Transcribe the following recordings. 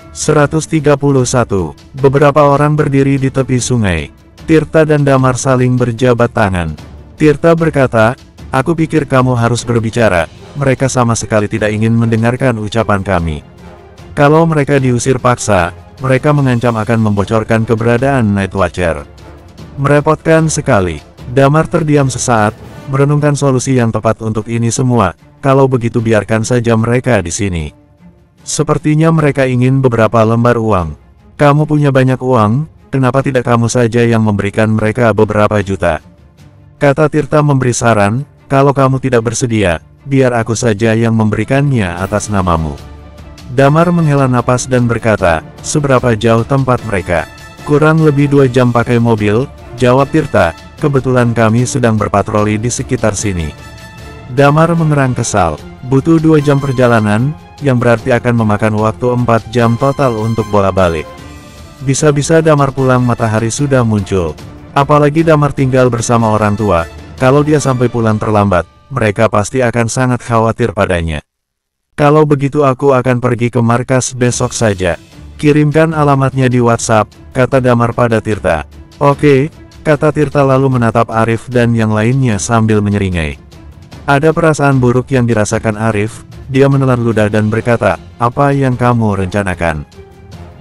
131. Beberapa orang berdiri di tepi sungai. Tirta dan Damar saling berjabat tangan. Tirta berkata, "Aku pikir kamu harus berbicara. Mereka sama sekali tidak ingin mendengarkan ucapan kami. Kalau mereka diusir paksa, mereka mengancam akan membocorkan keberadaan Night Watcher. Merepotkan sekali." Damar terdiam sesaat, merenungkan solusi yang tepat untuk ini semua. Kalau begitu biarkan saja mereka di sini. Sepertinya mereka ingin beberapa lembar uang. Kamu punya banyak uang, kenapa tidak kamu saja yang memberikan mereka beberapa juta? Kata Tirta memberi saran, kalau kamu tidak bersedia, biar aku saja yang memberikannya atas namamu. Damar menghela napas dan berkata, seberapa jauh tempat mereka? Kurang lebih 2 jam pakai mobil, jawab Tirta, kebetulan kami sedang berpatroli di sekitar sini. Damar mengerang kesal, butuh 2 jam perjalanan, yang berarti akan memakan waktu 4 jam total untuk bolak-balik. Bisa-bisa Damar pulang matahari sudah muncul. Apalagi Damar tinggal bersama orang tua, kalau dia sampai pulang terlambat, mereka pasti akan sangat khawatir padanya. Kalau begitu aku akan pergi ke markas besok saja. Kirimkan alamatnya di WhatsApp, kata Damar pada Tirta. Oke, kata Tirta lalu menatap Arif dan yang lainnya sambil menyeringai. Ada perasaan buruk yang dirasakan Arif, dia menelan ludah dan berkata, apa yang kamu rencanakan?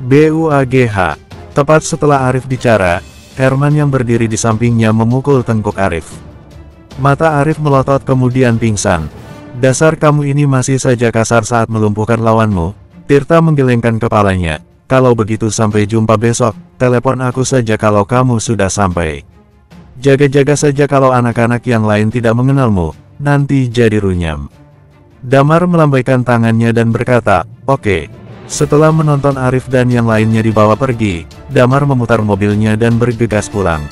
BUAGH. Tepat setelah Arif bicara, Herman yang berdiri di sampingnya memukul tengkuk Arif. Mata Arif melotot kemudian pingsan. Dasar kamu ini masih saja kasar saat melumpuhkan lawanmu. Tirta menggelengkan kepalanya. Kalau begitu sampai jumpa besok, telepon aku saja kalau kamu sudah sampai. Jaga-jaga saja kalau anak-anak yang lain tidak mengenalmu, nanti jadi runyam. Damar melambaikan tangannya dan berkata, oke. Setelah menonton Arif dan yang lainnya dibawa pergi, Damar memutar mobilnya dan bergegas pulang.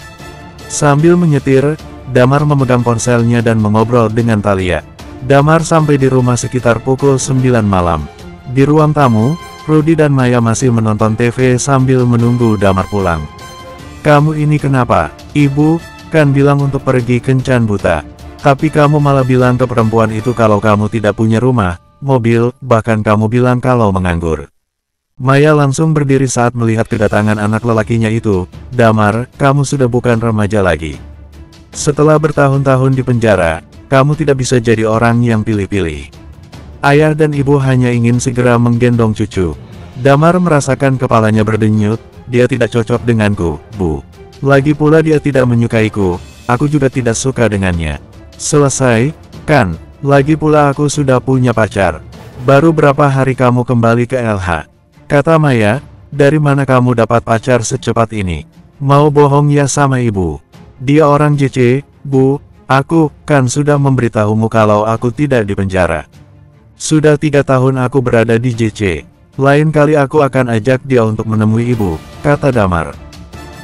Sambil menyetir, Damar memegang ponselnya dan mengobrol dengan Thalia. Damar sampai di rumah sekitar pukul 9 malam. Di ruang tamu, Rudy dan Maya masih menonton TV sambil menunggu Damar pulang. Kamu ini kenapa? Ibu, kan bilang untuk pergi kencan buta. Tapi kamu malah bilang ke perempuan itu kalau kamu tidak punya rumah, mobil, bahkan kamu bilang kalau menganggur. Maya langsung berdiri saat melihat kedatangan anak lelakinya itu. Damar, kamu sudah bukan remaja lagi. Setelah bertahun-tahun di penjara, kamu tidak bisa jadi orang yang pilih-pilih. Ayah dan ibu hanya ingin segera menggendong cucu. Damar merasakan kepalanya berdenyut, dia tidak cocok denganku, Bu. Lagi pula dia tidak menyukaiku, aku juga tidak suka dengannya. Selesai, kan? Lagi pula aku sudah punya pacar. Baru berapa hari kamu kembali ke LH? Kata Maya, dari mana kamu dapat pacar secepat ini? Mau bohong ya sama ibu? Dia orang JC, Bu. Aku, kan sudah memberitahumu kalau aku tidak di penjara. Sudah 3 tahun aku berada di JC. Lain kali aku akan ajak dia untuk menemui ibu, kata Damar.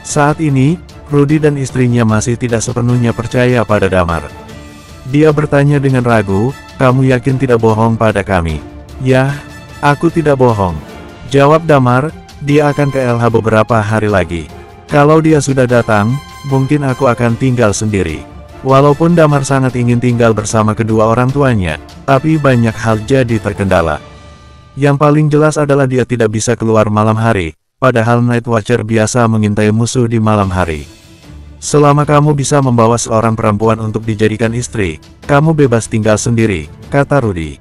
Saat ini, Rudy dan istrinya masih tidak sepenuhnya percaya pada Damar. Dia bertanya dengan ragu, kamu yakin tidak bohong pada kami? Yah, aku tidak bohong. Jawab Damar, dia akan ke LH beberapa hari lagi. Kalau dia sudah datang, mungkin aku akan tinggal sendiri. Walaupun Damar sangat ingin tinggal bersama kedua orang tuanya, tapi banyak hal jadi terkendala. Yang paling jelas adalah dia tidak bisa keluar malam hari, padahal Night Watcher biasa mengintai musuh di malam hari. Selama kamu bisa membawa seorang perempuan untuk dijadikan istri, kamu bebas tinggal sendiri, kata Rudy.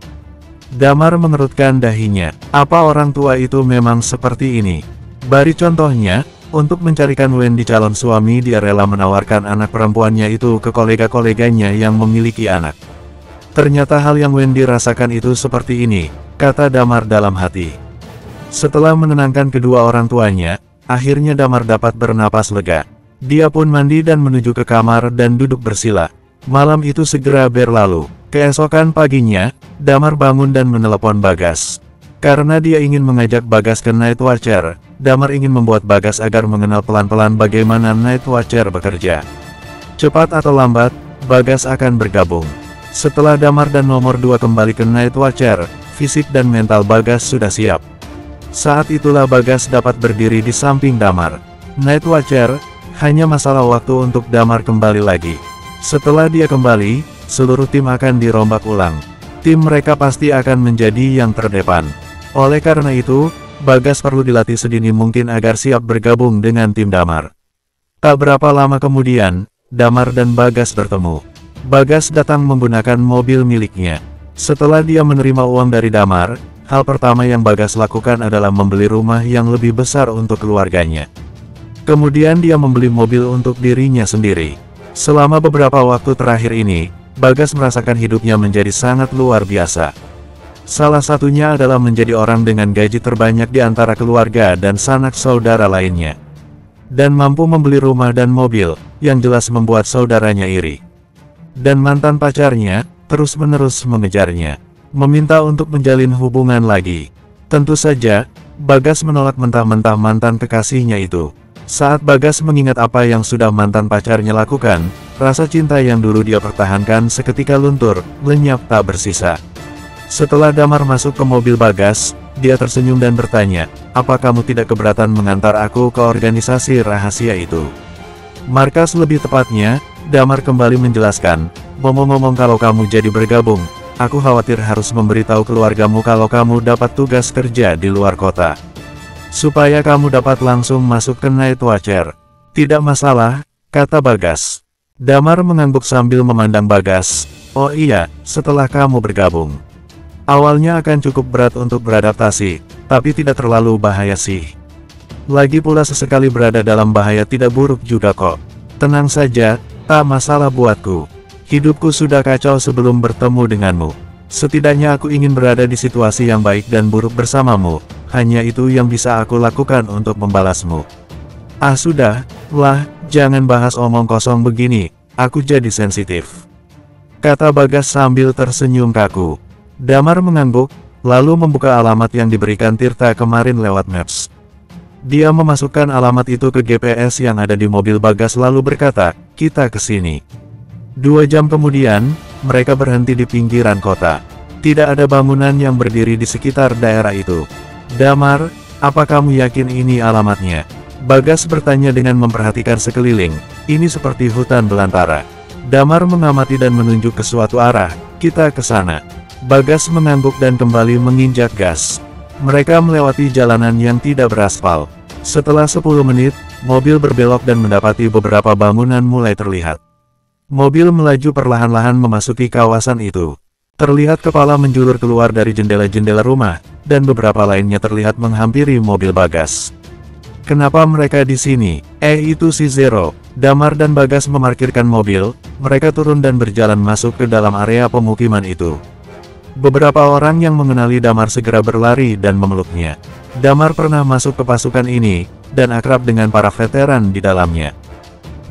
Damar mengerutkan dahinya, apa orang tua itu memang seperti ini? Beri contohnya, untuk mencarikan Wendy calon suami dia rela menawarkan anak perempuannya itu ke kolega-koleganya yang memiliki anak. Ternyata hal yang Wendy rasakan itu seperti ini, kata Damar dalam hati. Setelah menenangkan kedua orang tuanya, akhirnya Damar dapat bernapas lega. Dia pun mandi dan menuju ke kamar dan duduk bersila. Malam itu segera berlalu. Keesokan paginya, Damar bangun dan menelepon Bagas. Karena dia ingin mengajak Bagas ke Night Watcher, Damar ingin membuat Bagas agar mengenal pelan-pelan bagaimana Night Watcher bekerja. Cepat atau lambat, Bagas akan bergabung. Setelah Damar dan nomor 2 kembali ke Night Watcher, fisik dan mental Bagas sudah siap. Saat itulah Bagas dapat berdiri di samping Damar. Night Watcher, hanya masalah waktu untuk Damar kembali lagi. Setelah dia kembali, seluruh tim akan dirombak ulang. Tim mereka pasti akan menjadi yang terdepan. Oleh karena itu, Bagas perlu dilatih sedini mungkin agar siap bergabung dengan tim Damar. Tak berapa lama kemudian, Damar dan Bagas bertemu. Bagas datang menggunakan mobil miliknya. Setelah dia menerima uang dari Damar, hal pertama yang Bagas lakukan adalah membeli rumah yang lebih besar untuk keluarganya. Kemudian dia membeli mobil untuk dirinya sendiri. Selama beberapa waktu terakhir ini, Bagas merasakan hidupnya menjadi sangat luar biasa. Salah satunya adalah menjadi orang dengan gaji terbanyak di antara keluarga dan sanak saudara lainnya. Dan mampu membeli rumah dan mobil, yang jelas membuat saudaranya iri. Dan mantan pacarnya, terus-menerus mengejarnya, meminta untuk menjalin hubungan lagi. Tentu saja, Bagas menolak mentah-mentah mantan kekasihnya itu. Saat Bagas mengingat apa yang sudah mantan pacarnya lakukan, rasa cinta yang dulu dia pertahankan seketika luntur, lenyap tak bersisa. Setelah Damar masuk ke mobil Bagas, dia tersenyum dan bertanya, "Apa kamu tidak keberatan mengantar aku ke organisasi rahasia itu?" Markas lebih tepatnya, Damar kembali menjelaskan, "Ngomong-ngomong kalau kamu jadi bergabung, aku khawatir harus memberitahu keluargamu kalau kamu dapat tugas kerja di luar kota. Supaya kamu dapat langsung masuk ke Night Watcher." "Tidak masalah," kata Bagas. Damar mengangguk sambil memandang Bagas, "Oh iya, setelah kamu bergabung. Awalnya akan cukup berat untuk beradaptasi, tapi tidak terlalu bahaya sih. Lagi pula sesekali berada dalam bahaya tidak buruk juga kok. Tenang saja, tak masalah buatku. Hidupku sudah kacau sebelum bertemu denganmu. Setidaknya aku ingin berada di situasi yang baik dan buruk bersamamu, hanya itu yang bisa aku lakukan untuk membalasmu." "Ah sudah, lah, jangan bahas omong kosong begini, aku jadi sensitif," kata Bagas sambil tersenyum kaku. Damar mengangguk, lalu membuka alamat yang diberikan Tirta kemarin lewat Maps. Dia memasukkan alamat itu ke GPS yang ada di mobil Bagas lalu berkata, "Kita ke sini." 2 jam kemudian, mereka berhenti di pinggiran kota. Tidak ada bangunan yang berdiri di sekitar daerah itu. "Damar, apa kamu yakin ini alamatnya?" Bagas bertanya dengan memperhatikan sekeliling. "Ini seperti hutan belantara." Damar mengamati dan menunjuk ke suatu arah, "Kita ke sana." Bagas mengangguk dan kembali menginjak gas. Mereka melewati jalanan yang tidak beraspal. Setelah 10 menit, mobil berbelok dan mendapati beberapa bangunan mulai terlihat. Mobil melaju perlahan-lahan memasuki kawasan itu. Terlihat kepala menjulur keluar dari jendela-jendela rumah, dan beberapa lainnya terlihat menghampiri mobil Bagas. "Kenapa mereka di sini?" Itu si Zero." Damar dan Bagas memarkirkan mobil, mereka turun dan berjalan masuk ke dalam area pemukiman itu. Beberapa orang yang mengenali Damar segera berlari dan memeluknya. Damar pernah masuk ke pasukan ini, dan akrab dengan para veteran di dalamnya.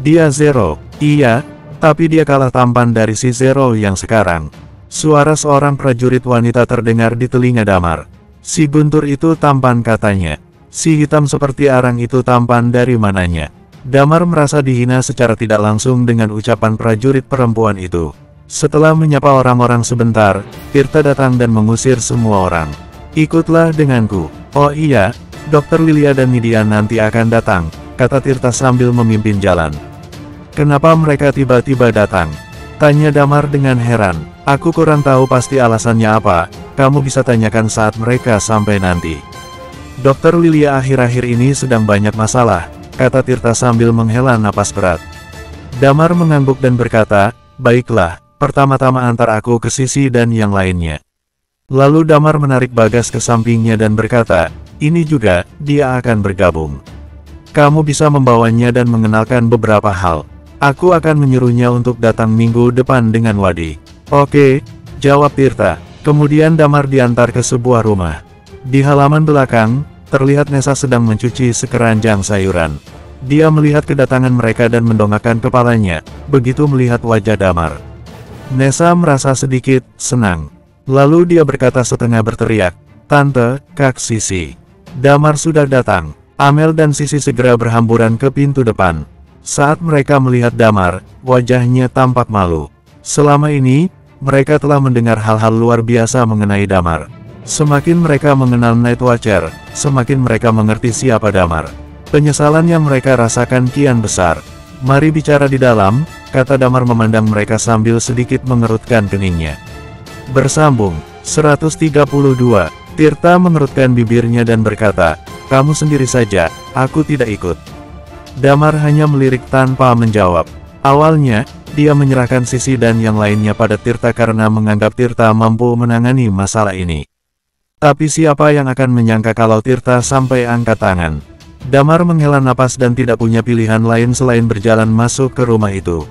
"Dia Zero." "Iya, tapi dia kalah tampan dari si Zero yang sekarang." Suara seorang prajurit wanita terdengar di telinga Damar. "Si guntur itu tampan," katanya. "Si hitam seperti arang itu tampan dari mananya?" Damar merasa dihina secara tidak langsung dengan ucapan prajurit perempuan itu. Setelah menyapa orang-orang sebentar, Tirta datang dan mengusir semua orang. "Ikutlah denganku." "Oh iya, Dr. Lilia dan Nidia nanti akan datang," kata Tirta sambil memimpin jalan. "Kenapa mereka tiba-tiba datang?" tanya Damar dengan heran. "Aku kurang tahu pasti alasannya apa, kamu bisa tanyakan saat mereka sampai nanti." "Dr. Lilia akhir-akhir ini sedang banyak masalah," kata Tirta sambil menghela napas berat. Damar mengangguk dan berkata, "Baiklah. Pertama-tama antar aku ke Sisi dan yang lainnya." Lalu Damar menarik Bagas ke sampingnya dan berkata, "Ini juga, dia akan bergabung. Kamu bisa membawanya dan mengenalkan beberapa hal. Aku akan menyuruhnya untuk datang minggu depan dengan Wadi." "Oke," jawab Tirta. Kemudian Damar diantar ke sebuah rumah. Di halaman belakang, terlihat Nessa sedang mencuci sekeranjang sayuran. Dia melihat kedatangan mereka dan mendongakkan kepalanya, begitu melihat wajah Damar. Nessa merasa sedikit senang. Lalu dia berkata setengah berteriak, "Tante, Kak Sisi. Damar sudah datang." Amel dan Sisi segera berhamburan ke pintu depan. Saat mereka melihat Damar, wajahnya tampak malu. Selama ini, mereka telah mendengar hal-hal luar biasa mengenai Damar. Semakin mereka mengenal Night Watcher, semakin mereka mengerti siapa Damar. Penyesalan yang mereka rasakan kian besar. "Mari bicara di dalam," kata Damar memandang mereka sambil sedikit mengerutkan keningnya. Bersambung 132. Tirta mengerutkan bibirnya dan berkata, kamu sendiri saja, aku tidak ikut. Damar hanya melirik tanpa menjawab. Awalnya, dia menyerahkan Sisi dan yang lainnya pada Tirta karena menganggap Tirta mampu menangani masalah ini. Tapi siapa yang akan menyangka kalau Tirta sampai angkat tangan. Damar menghela napas dan tidak punya pilihan lain selain berjalan masuk ke rumah itu.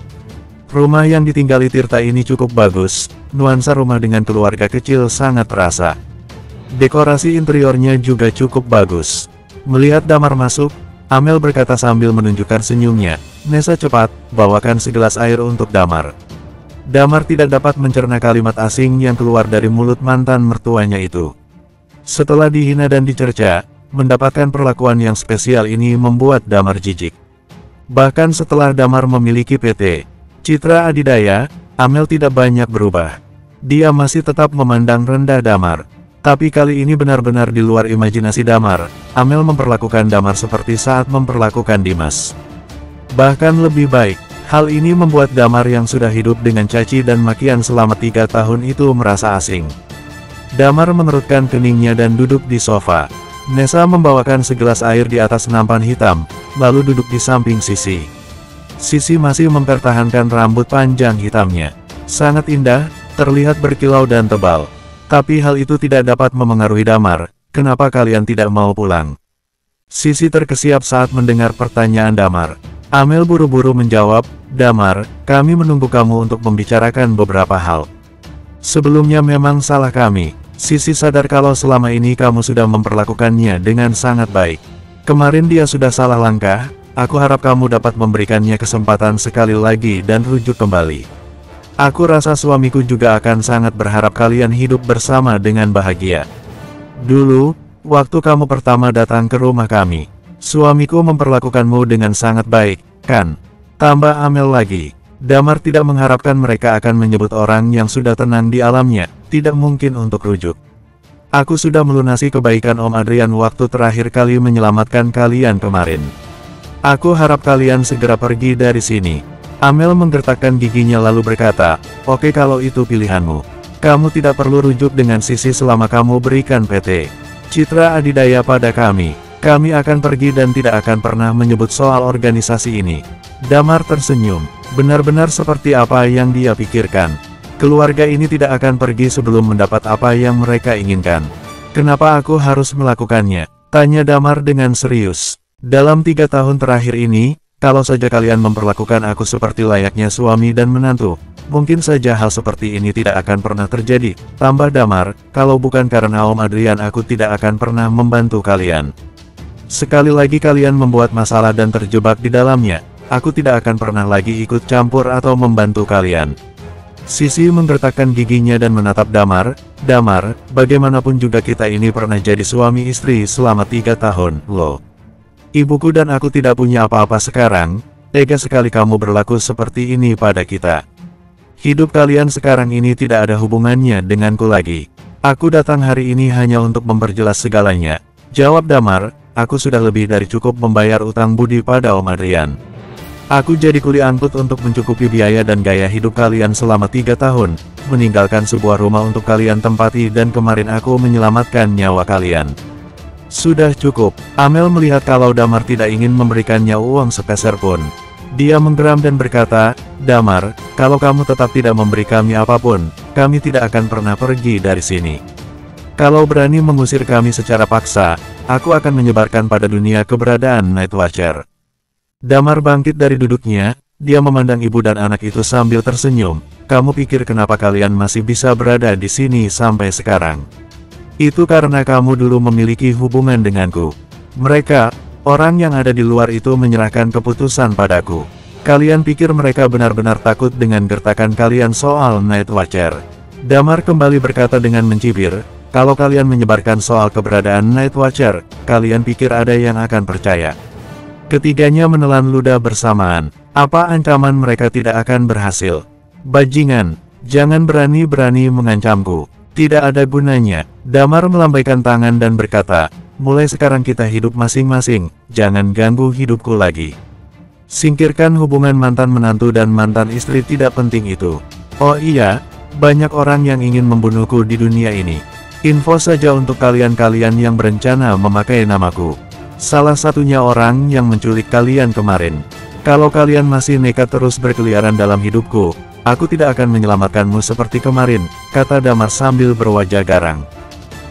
Rumah yang ditinggali Tirta ini cukup bagus, nuansa rumah dengan keluarga kecil sangat terasa. Dekorasi interiornya juga cukup bagus. Melihat Damar masuk, Amel berkata sambil menunjukkan senyumnya, Nessa cepat, bawakan segelas air untuk Damar. Damar tidak dapat mencerna kalimat asing yang keluar dari mulut mantan mertuanya itu. Setelah dihina dan dicerca, mendapatkan perlakuan yang spesial ini membuat Damar jijik. Bahkan setelah Damar memiliki PT Citra Adidaya, Amel tidak banyak berubah. Dia masih tetap memandang rendah Damar. Tapi kali ini benar-benar di luar imajinasi Damar. Amel memperlakukan Damar seperti saat memperlakukan Dimas. Bahkan lebih baik. Hal ini membuat Damar yang sudah hidup dengan caci dan makian selama 3 tahun itu merasa asing. Damar mengerutkan keningnya dan duduk di sofa. Nessa membawakan segelas air di atas nampan hitam, lalu duduk di samping Sisi. Sisi masih mempertahankan rambut panjang hitamnya. Sangat indah, terlihat berkilau dan tebal. Tapi hal itu tidak dapat memengaruhi Damar. Kenapa kalian tidak mau pulang? Sisi terkesiap saat mendengar pertanyaan Damar. Amel buru-buru menjawab, Damar, kami menunggu kamu untuk membicarakan beberapa hal. Sebelumnya memang salah kami. Sisi sadar kalau selama ini kamu sudah memperlakukannya dengan sangat baik. Kemarin dia sudah salah langkah, aku harap kamu dapat memberikannya kesempatan sekali lagi dan rujuk kembali. Aku rasa suamiku juga akan sangat berharap kalian hidup bersama dengan bahagia. Dulu, waktu kamu pertama datang ke rumah kami, suamiku memperlakukanmu dengan sangat baik, kan? Tambah Amel lagi. Damar tidak mengharapkan mereka akan menyebut orang yang sudah tenang di alamnya, tidak mungkin untuk rujuk. Aku sudah melunasi kebaikan Om Adrian waktu terakhir kali menyelamatkan kalian kemarin. Aku harap kalian segera pergi dari sini. Amel menggertakkan giginya lalu berkata, oke kalau itu pilihanmu. Kamu tidak perlu rujuk dengan Sisi selama kamu berikan PT Citra Adidaya pada kami. Kami akan pergi dan tidak akan pernah menyebut soal organisasi ini. Damar tersenyum, benar-benar seperti apa yang dia pikirkan. Keluarga ini tidak akan pergi sebelum mendapat apa yang mereka inginkan. Kenapa aku harus melakukannya? Tanya Damar dengan serius. Dalam 3 tahun terakhir ini, kalau saja kalian memperlakukan aku seperti layaknya suami dan menantu, mungkin saja hal seperti ini tidak akan pernah terjadi. Tambah Damar, kalau bukan karena Om Adrian aku tidak akan pernah membantu kalian. Sekali lagi kalian membuat masalah dan terjebak di dalamnya, aku tidak akan pernah lagi ikut campur atau membantu kalian. Sisi menggertakkan giginya dan menatap Damar. Damar, bagaimanapun juga kita ini pernah jadi suami istri selama 3 tahun, loh. Ibuku dan aku tidak punya apa-apa sekarang, tega sekali kamu berlaku seperti ini pada kita. Hidup kalian sekarang ini tidak ada hubungannya denganku lagi. Aku datang hari ini hanya untuk memperjelas segalanya. Jawab Damar, aku sudah lebih dari cukup membayar utang budi pada Om Adrian. Aku jadi kuli angkut untuk mencukupi biaya dan gaya hidup kalian selama 3 tahun, meninggalkan sebuah rumah untuk kalian tempati dan kemarin aku menyelamatkan nyawa kalian. Sudah cukup. Amel melihat kalau Damar tidak ingin memberikannya uang sepeser pun. Dia menggeram dan berkata, Damar, kalau kamu tetap tidak memberi kami apapun, kami tidak akan pernah pergi dari sini. Kalau berani mengusir kami secara paksa, aku akan menyebarkan pada dunia keberadaan Night Watcher. Damar bangkit dari duduknya, dia memandang ibu dan anak itu sambil tersenyum. Kamu pikir kenapa kalian masih bisa berada di sini sampai sekarang? Itu karena kamu dulu memiliki hubungan denganku. Mereka, orang yang ada di luar itu menyerahkan keputusan padaku. Kalian pikir mereka benar-benar takut dengan gertakan kalian soal Night Watcher? Damar kembali berkata dengan mencibir, kalau kalian menyebarkan soal keberadaan Night Watcher, kalian pikir ada yang akan percaya? Ketiganya menelan ludah bersamaan. Apa ancaman mereka tidak akan berhasil? Bajingan, jangan berani-berani mengancamku. Tidak ada gunanya. Damar melambaikan tangan dan berkata, mulai sekarang kita hidup masing-masing, jangan ganggu hidupku lagi. Singkirkan hubungan mantan menantu dan mantan istri tidak penting itu. Oh iya, banyak orang yang ingin membunuhku di dunia ini. Info saja untuk kalian-kalian yang berencana memakai namaku. Salah satunya orang yang menculik kalian kemarin. Kalau kalian masih nekat terus berkeliaran dalam hidupku, aku tidak akan menyelamatkanmu seperti kemarin, kata Damar sambil berwajah garang.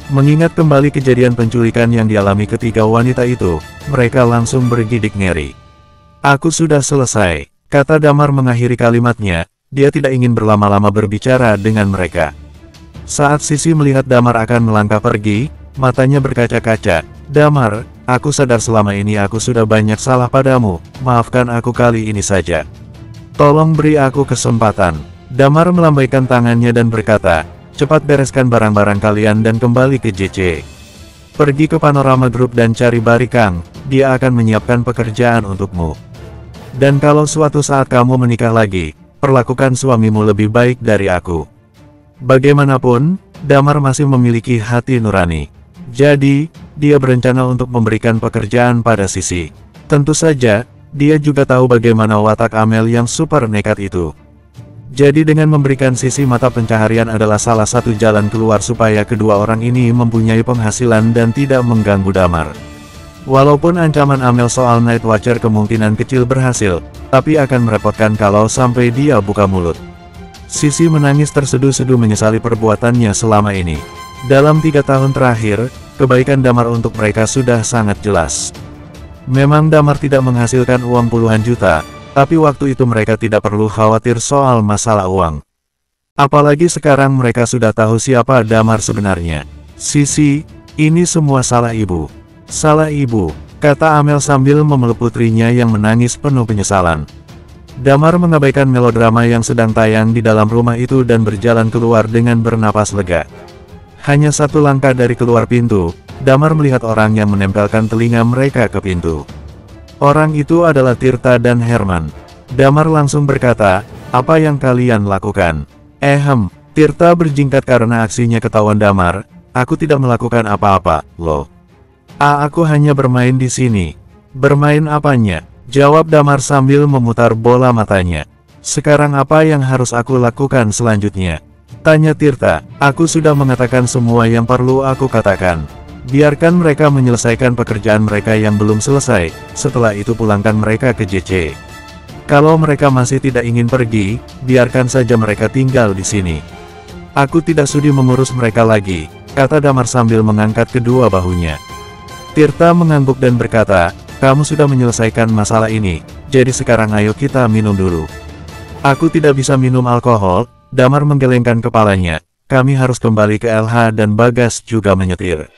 Mengingat kembali kejadian penculikan yang dialami ketiga wanita itu, mereka langsung bergidik ngeri. Aku sudah selesai, kata Damar mengakhiri kalimatnya, dia tidak ingin berlama-lama berbicara dengan mereka. Saat Sisi melihat Damar akan melangkah pergi, matanya berkaca-kaca. Damar, aku sadar selama ini aku sudah banyak salah padamu, maafkan aku kali ini saja. Tolong beri aku kesempatan. Damar melambaikan tangannya dan berkata, cepat bereskan barang-barang kalian dan kembali ke JC. Pergi ke Panorama Group dan cari Barikang, dia akan menyiapkan pekerjaan untukmu. Dan kalau suatu saat kamu menikah lagi, perlakukan suamimu lebih baik dari aku. Bagaimanapun, Damar masih memiliki hati nurani. Jadi, dia berencana untuk memberikan pekerjaan pada Sisi. Tentu saja, dia juga tahu bagaimana watak Amel yang super nekat itu. Jadi dengan memberikan Sisi mata pencaharian adalah salah satu jalan keluar supaya kedua orang ini mempunyai penghasilan dan tidak mengganggu Damar. Walaupun ancaman Amel soal Night Watcher kemungkinan kecil berhasil, tapi akan merepotkan kalau sampai dia buka mulut. Sisi menangis terseduh-seduh menyesali perbuatannya selama ini. Dalam 3 tahun terakhir, kebaikan Damar untuk mereka sudah sangat jelas. Memang Damar tidak menghasilkan uang puluhan juta, tapi waktu itu mereka tidak perlu khawatir soal masalah uang. Apalagi sekarang mereka sudah tahu siapa Damar sebenarnya. Sisi, ini semua salah ibu. Salah ibu, kata Amel sambil memeluk putrinya yang menangis penuh penyesalan. Damar mengabaikan melodrama yang sedang tayang di dalam rumah itu dan berjalan keluar dengan bernapas lega. Hanya 1 langkah dari keluar pintu, Damar melihat orang yang menempelkan telinga mereka ke pintu. Orang itu adalah Tirta dan Herman. Damar langsung berkata, apa yang kalian lakukan? Tirta berjingkat karena aksinya ketahuan Damar, aku tidak melakukan apa-apa, loh. Aku hanya bermain di sini. Bermain apanya? Jawab Damar sambil memutar bola matanya. Sekarang apa yang harus aku lakukan selanjutnya? Tanya Tirta, aku sudah mengatakan semua yang perlu aku katakan. Biarkan mereka menyelesaikan pekerjaan mereka yang belum selesai, setelah itu pulangkan mereka ke JC. Kalau mereka masih tidak ingin pergi, biarkan saja mereka tinggal di sini. Aku tidak sudi mengurus mereka lagi, kata Damar sambil mengangkat kedua bahunya. Tirta mengangguk dan berkata, kamu sudah menyelesaikan masalah ini, jadi sekarang ayo kita minum dulu. Aku tidak bisa minum alkohol, Damar menggelengkan kepalanya, kami harus kembali ke LH dan Bagas juga menyetir.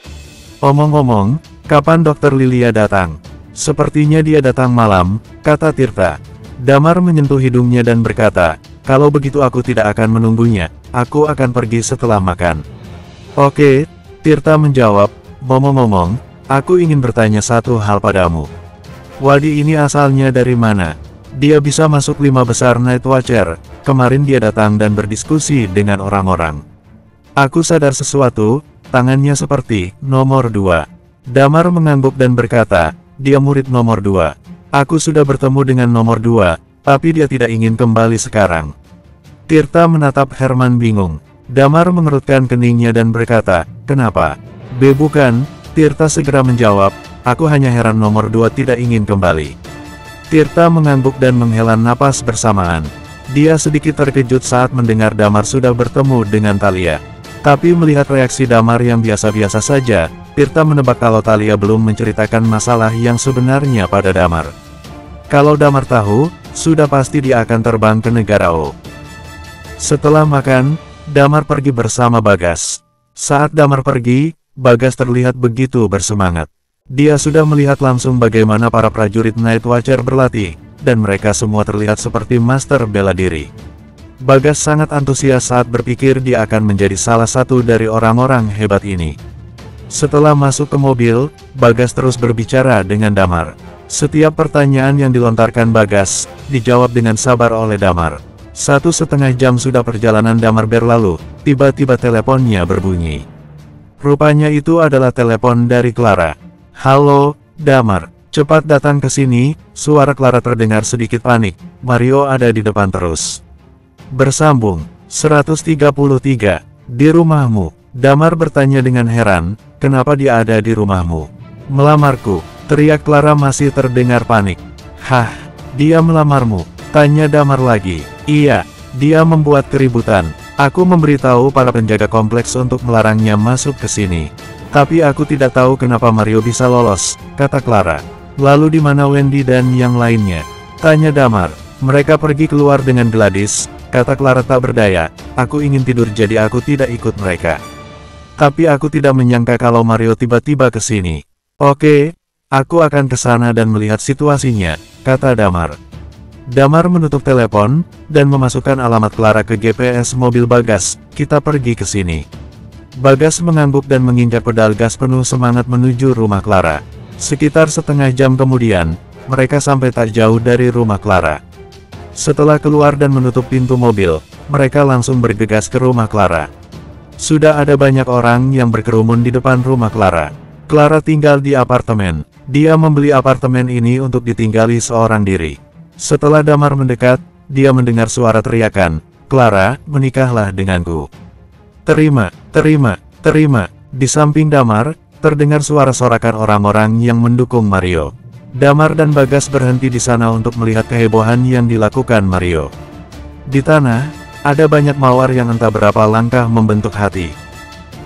Omong-omong, kapan Dokter Lilia datang? Sepertinya dia datang malam, kata Tirta. Damar menyentuh hidungnya dan berkata, kalau begitu aku tidak akan menunggunya, aku akan pergi setelah makan. Oke, Tirta menjawab, ngomong-ngomong, aku ingin bertanya satu hal padamu. Wadi ini asalnya dari mana? Dia bisa masuk 5 besar Night Watcher, kemarin dia datang dan berdiskusi dengan orang-orang. Aku sadar sesuatu, tangannya seperti nomor 2. Damar mengangguk dan berkata, dia murid nomor 2. Aku sudah bertemu dengan nomor 2, tapi dia tidak ingin kembali sekarang. Tirta menatap Herman bingung. Damar mengerutkan keningnya dan berkata, kenapa? Bukan, Tirta segera menjawab, aku hanya heran nomor 2 tidak ingin kembali. Tirta mengangguk dan menghela napas bersamaan. Dia sedikit terkejut saat mendengar Damar sudah bertemu dengan Thalia. Tapi melihat reaksi Damar yang biasa-biasa saja, Tirta menebak kalau Thalia belum menceritakan masalah yang sebenarnya pada Damar. Kalau Damar tahu, sudah pasti dia akan terbang ke negara O. Setelah makan, Damar pergi bersama Bagas. Saat Damar pergi, Bagas terlihat begitu bersemangat. Dia sudah melihat langsung bagaimana para prajurit Night Watcher berlatih, dan mereka semua terlihat seperti master bela diri. Bagas sangat antusias saat berpikir dia akan menjadi salah satu dari orang-orang hebat ini. Setelah masuk ke mobil, Bagas terus berbicara dengan Damar. Setiap pertanyaan yang dilontarkan Bagas, dijawab dengan sabar oleh Damar. 1,5 jam sudah perjalanan Damar berlalu, tiba-tiba teleponnya berbunyi. Rupanya itu adalah telepon dari Clara. Halo, Damar, cepat datang ke sini, suara Clara terdengar sedikit panik, Mario ada di depan terus. Bersambung, 133, di rumahmu, Damar bertanya dengan heran, kenapa dia ada di rumahmu? Melamarku, teriak Clara masih terdengar panik. Hah, dia melamarmu? Tanya Damar lagi. Iya, dia membuat keributan. Aku memberitahu para penjaga kompleks untuk melarangnya masuk ke sini. Tapi aku tidak tahu kenapa Mario bisa lolos, kata Clara. Lalu di mana Wendy dan yang lainnya? Tanya Damar. Mereka pergi keluar dengan Gladys, kata Clara tak berdaya. Aku ingin tidur jadi aku tidak ikut mereka. Tapi aku tidak menyangka kalau Mario tiba-tiba ke sini. Oke, aku akan ke sana dan melihat situasinya, kata Damar. Damar menutup telepon, dan memasukkan alamat Clara ke GPS mobil Bagas. Kita pergi ke sini. Bagas mengangguk dan menginjak pedal gas penuh semangat menuju rumah Clara. Sekitar setengah jam kemudian, mereka sampai tak jauh dari rumah Clara. Setelah keluar dan menutup pintu mobil, mereka langsung bergegas ke rumah Clara. Sudah ada banyak orang yang berkerumun di depan rumah Clara. Clara tinggal di apartemen. Dia membeli apartemen ini untuk ditinggali seorang diri. Setelah Damar mendekat, dia mendengar suara teriakan, "Clara, menikahlah denganku." Terima, terima, terima. Di samping Damar, terdengar suara sorakan orang-orang yang mendukung Mario. Damar dan Bagas berhenti di sana untuk melihat kehebohan yang dilakukan Mario. Di tanah, ada banyak mawar yang entah berapa langkah membentuk hati.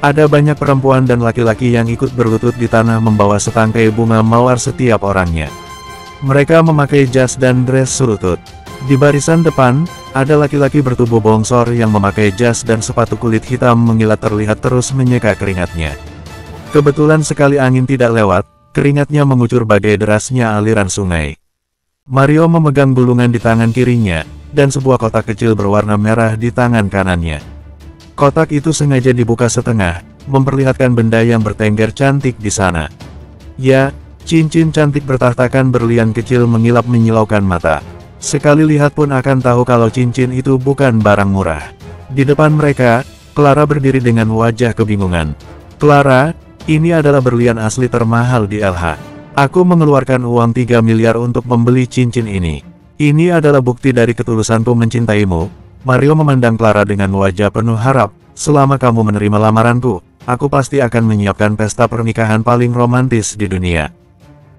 Ada banyak perempuan dan laki-laki yang ikut berlutut di tanah membawa setangkai bunga mawar setiap orangnya. Mereka memakai jas dan dress selutut. Di barisan depan, ada laki-laki bertubuh bongsor yang memakai jas dan sepatu kulit hitam mengilat terlihat terus menyeka keringatnya. Kebetulan sekali angin tidak lewat, keringatnya mengucur bagai derasnya aliran sungai. Mario memegang gulungan di tangan kirinya, dan sebuah kotak kecil berwarna merah di tangan kanannya. Kotak itu sengaja dibuka setengah, memperlihatkan benda yang bertengger cantik di sana. Ya, cincin cantik bertahtakan berlian kecil mengilap menyilaukan mata. Sekali lihat pun akan tahu kalau cincin itu bukan barang murah. Di depan mereka, Clara berdiri dengan wajah kebingungan. Clara, ini adalah berlian asli termahal di LH. Aku mengeluarkan uang 3 miliar untuk membeli cincin ini. Ini adalah bukti dari ketulusanku mencintaimu. Mario memandang Clara dengan wajah penuh harap. Selama kamu menerima lamaranku, aku pasti akan menyiapkan pesta pernikahan paling romantis di dunia.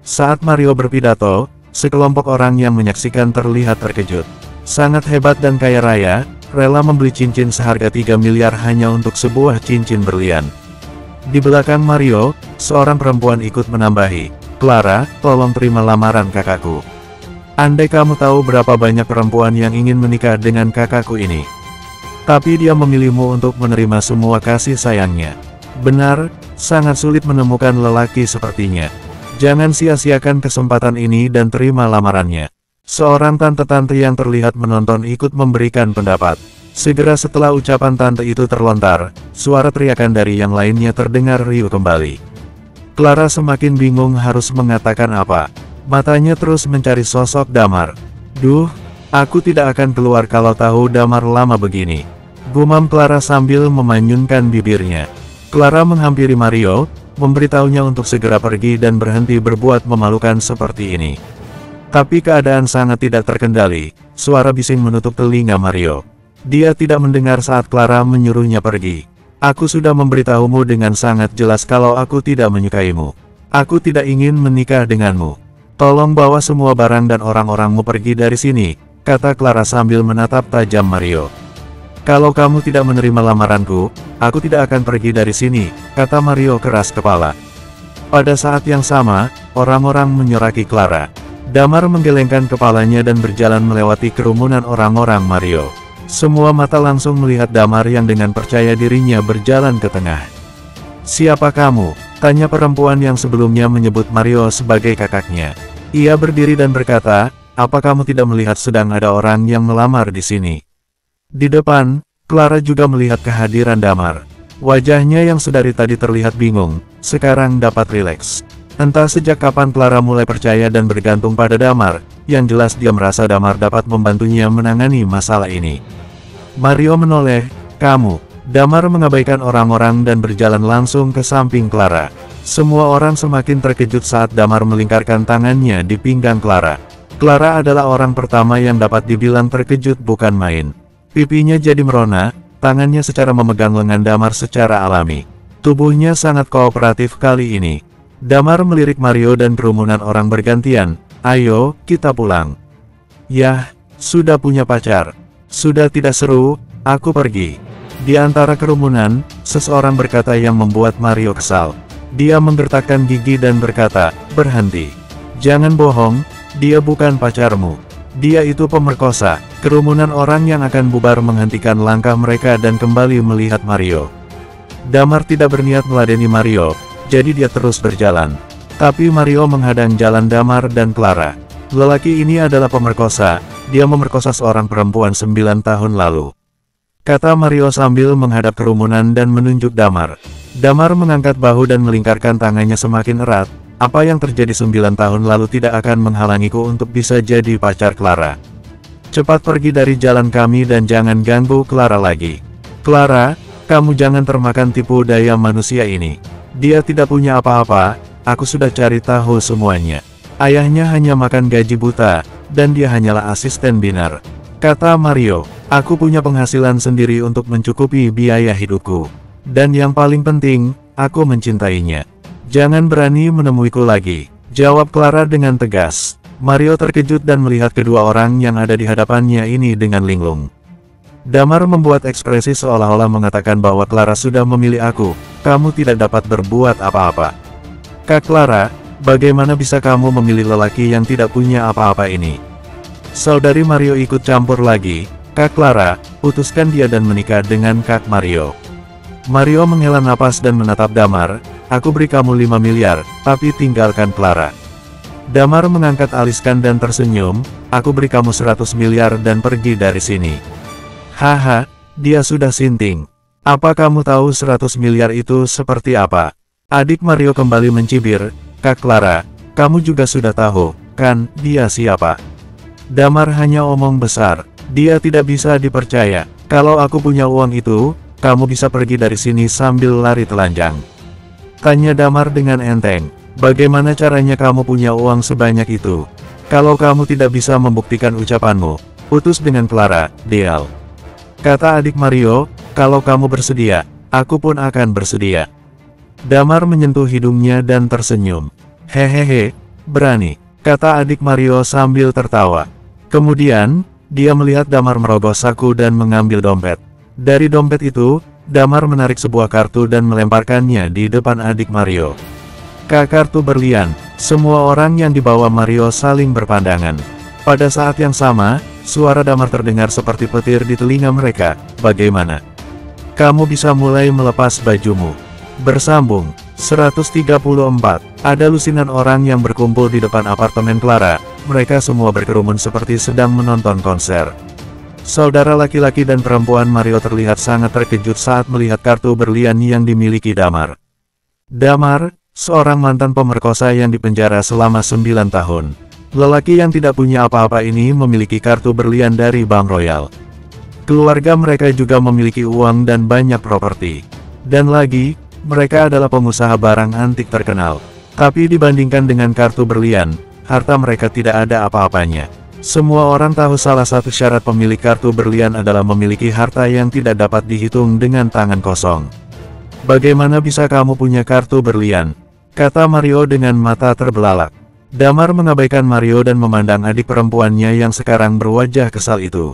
Saat Mario berpidato, sekelompok orang yang menyaksikan terlihat terkejut. Sangat hebat dan kaya raya, rela membeli cincin seharga 3 miliar hanya untuk sebuah cincin berlian. Di belakang Mario, seorang perempuan ikut menambahi, "Clara, tolong terima lamaran kakakku. Andai kamu tahu berapa banyak perempuan yang ingin menikah dengan kakakku ini. Tapi dia memilihmu untuk menerima semua kasih sayangnya. Benar, sangat sulit menemukan lelaki sepertinya. Jangan sia-siakan kesempatan ini dan terima lamarannya." Seorang tante-tante yang terlihat menonton ikut memberikan pendapat. Segera setelah ucapan tante itu terlontar, suara teriakan dari yang lainnya terdengar riuh kembali. Clara semakin bingung harus mengatakan apa. Matanya terus mencari sosok Damar. "Duh, aku tidak akan keluar kalau tahu Damar lama begini," gumam Clara sambil memanyunkan bibirnya. Clara menghampiri Mario, memberitahunya untuk segera pergi dan berhenti berbuat memalukan seperti ini. Tapi keadaan sangat tidak terkendali, suara bising menutup telinga Mario. Dia tidak mendengar saat Clara menyuruhnya pergi. "Aku sudah memberitahumu dengan sangat jelas kalau aku tidak menyukaimu. Aku tidak ingin menikah denganmu. Tolong bawa semua barang dan orang-orangmu pergi dari sini," kata Clara sambil menatap tajam Mario. "Kalau kamu tidak menerima lamaranku, aku tidak akan pergi dari sini," kata Mario keras kepala. Pada saat yang sama, orang-orang menyoraki Clara. Damar menggelengkan kepalanya dan berjalan melewati kerumunan orang-orang Mario. Semua mata langsung melihat Damar yang dengan percaya dirinya berjalan ke tengah. "Siapa kamu?" tanya perempuan yang sebelumnya menyebut Mario sebagai kakaknya. Ia berdiri dan berkata, "Apa kamu tidak melihat sedang ada orang yang melamar di sini?" Di depan, Clara juga melihat kehadiran Damar. Wajahnya yang sedari tadi terlihat bingung, sekarang dapat rileks. Entah sejak kapan Clara mulai percaya dan bergantung pada Damar, yang jelas dia merasa Damar dapat membantunya menangani masalah ini. Mario menoleh, "Kamu." Damar mengabaikan orang-orang dan berjalan langsung ke samping Clara. Semua orang semakin terkejut saat Damar melingkarkan tangannya di pinggang Clara. Clara adalah orang pertama yang dapat dibilang terkejut bukan main. Pipinya jadi merona, tangannya secara memegang lengan Damar secara alami. Tubuhnya sangat kooperatif kali ini. Damar melirik Mario dan kerumunan orang bergantian, "Ayo, kita pulang." "Yah, sudah punya pacar. Sudah tidak seru, aku pergi." Di antara kerumunan, seseorang berkata yang membuat Mario kesal. Dia menggertakkan gigi dan berkata, "Berhenti. Jangan bohong, dia bukan pacarmu. Dia itu pemerkosa." Kerumunan orang yang akan bubar menghentikan langkah mereka dan kembali melihat Mario. Damar tidak berniat meladeni Mario, jadi dia terus berjalan. Tapi Mario menghadang jalan Damar dan Clara. Lelaki ini adalah pemerkosa, dia memerkosa seorang perempuan 9 tahun lalu. Kata Mario sambil menghadap kerumunan dan menunjuk Damar. Damar mengangkat bahu dan melingkarkan tangannya semakin erat. "Apa yang terjadi 9 tahun lalu tidak akan menghalangiku untuk bisa jadi pacar Clara. Cepat pergi dari jalan kami dan jangan ganggu Clara lagi." "Clara, kamu jangan termakan tipu daya manusia ini. Dia tidak punya apa-apa, aku sudah cari tahu semuanya. Ayahnya hanya makan gaji buta, dan dia hanyalah asisten Binar," kata Mario. "Aku punya penghasilan sendiri untuk mencukupi biaya hidupku. Dan yang paling penting, aku mencintainya. Jangan berani menemuiku lagi," jawab Clara dengan tegas. Mario terkejut dan melihat kedua orang yang ada di hadapannya ini dengan linglung. Damar membuat ekspresi seolah-olah mengatakan bahwa Clara sudah memilih aku, "Kamu tidak dapat berbuat apa-apa." "Kak Clara, bagaimana bisa kamu memilih lelaki yang tidak punya apa-apa ini?" Saudari Mario ikut campur lagi. "Kak Clara, putuskan dia dan menikah dengan Kak Mario." Mario menghela napas dan menatap Damar. "Aku beri kamu 5 miliar, tapi tinggalkan Clara." Damar mengangkat aliskan dan tersenyum. "Aku beri kamu 100 miliar dan pergi dari sini." "Haha, dia sudah sinting. Apa kamu tahu 100 miliar itu seperti apa?" Adik Mario kembali mencibir. "Kak Clara, kamu juga sudah tahu, kan, dia siapa?" Damar hanya omong besar. Dia tidak bisa dipercaya. "Kalau aku punya uang itu, kamu bisa pergi dari sini sambil lari telanjang?" Tanya Damar dengan enteng. "Bagaimana caranya kamu punya uang sebanyak itu? Kalau kamu tidak bisa membuktikan ucapanmu, putus dengan Clara, deal." Kata adik Mario, "Kalau kamu bersedia, aku pun akan bersedia." Damar menyentuh hidungnya dan tersenyum. "Hehehe, berani," kata adik Mario sambil tertawa. Kemudian, dia melihat Damar merogoh saku dan mengambil dompet. Dari dompet itu, Damar menarik sebuah kartu dan melemparkannya di depan adik Mario. Kartu berlian. Semua orang yang dibawa Mario saling berpandangan. Pada saat yang sama, suara Damar terdengar seperti petir di telinga mereka. "Bagaimana? Kamu bisa mulai melepas bajumu." Bersambung 134. Ada lusinan orang yang berkumpul di depan apartemen Clara. Mereka semua berkerumun seperti sedang menonton konser. Saudara laki-laki dan perempuan Mario terlihat sangat terkejut saat melihat kartu berlian yang dimiliki Damar. Damar, seorang mantan pemerkosa yang dipenjara selama 9 tahun. Lelaki yang tidak punya apa-apa ini memiliki kartu berlian dari Bank Royal. Keluarga mereka juga memiliki uang dan banyak properti. Dan lagi, mereka adalah pengusaha barang antik terkenal. Tapi dibandingkan dengan kartu berlian, harta mereka tidak ada apa-apanya. Semua orang tahu salah satu syarat pemilik kartu berlian adalah memiliki harta yang tidak dapat dihitung dengan tangan kosong. "Bagaimana bisa kamu punya kartu berlian?" kata Mario dengan mata terbelalak. Damar mengabaikan Mario dan memandang adik perempuannya yang sekarang berwajah kesal itu.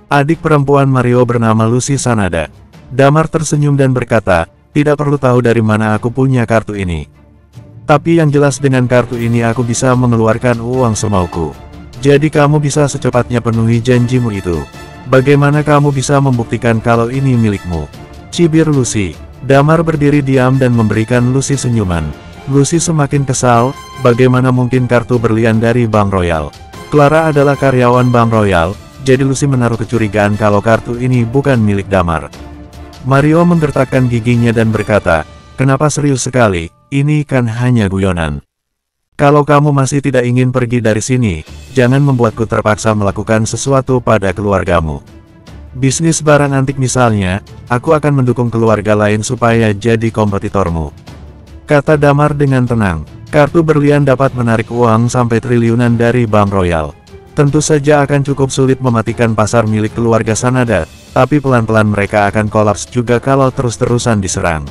Adik perempuan Mario bernama Lucy Sanada. Damar tersenyum dan berkata, "Tidak perlu tahu dari mana aku punya kartu ini. Tapi yang jelas dengan kartu ini aku bisa mengeluarkan uang semauku. Jadi kamu bisa secepatnya penuhi janjimu itu. Bagaimana kamu bisa membuktikan kalau ini milikmu?" cibir Lucy. Damar berdiri diam dan memberikan Lucy senyuman. Lucy semakin kesal, bagaimana mungkin kartu berlian dari Bank Royal? Clara adalah karyawan Bank Royal, jadi Lucy menaruh kecurigaan kalau kartu ini bukan milik Damar. Mario menggertakkan giginya dan berkata, "Kenapa serius sekali? Ini kan hanya guyonan. Kalau kamu masih tidak ingin pergi dari sini, jangan membuatku terpaksa melakukan sesuatu pada keluargamu. Bisnis barang antik misalnya, aku akan mendukung keluarga lain supaya jadi kompetitormu," kata Damar dengan tenang. Kartu berlian dapat menarik uang sampai triliunan dari Bank Royal. Tentu saja akan cukup sulit mematikan pasar milik keluarga Sanada, tapi pelan-pelan mereka akan kolaps juga kalau terus-terusan diserang.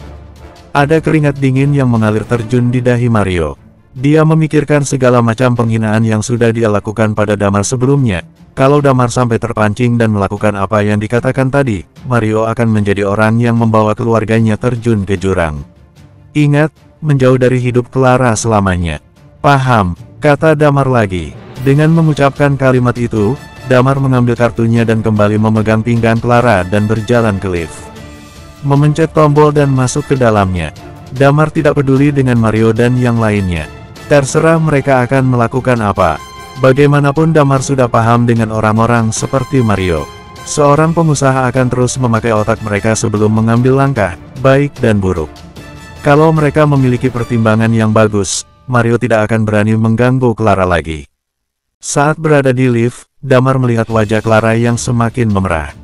Ada keringat dingin yang mengalir terjun di dahi Mario. Dia memikirkan segala macam penghinaan yang sudah dia lakukan pada Damar sebelumnya. Kalau Damar sampai terpancing dan melakukan apa yang dikatakan tadi, Mario akan menjadi orang yang membawa keluarganya terjun ke jurang. Ingat, menjauh dari hidup Clara selamanya. Paham, kata Damar lagi. Dengan mengucapkan kalimat itu, Damar mengambil kartunya dan kembali memegang pinggang Clara dan berjalan ke lift. Memencet tombol dan masuk ke dalamnya. Damar tidak peduli dengan Mario dan yang lainnya. Terserah mereka akan melakukan apa. Bagaimanapun Damar sudah paham dengan orang-orang seperti Mario. Seorang pengusaha akan terus memakai otak mereka sebelum mengambil langkah, baik dan buruk. Kalau mereka memiliki pertimbangan yang bagus, Mario tidak akan berani mengganggu Clara lagi. Saat berada di lift, Damar melihat wajah Clara yang semakin memerah.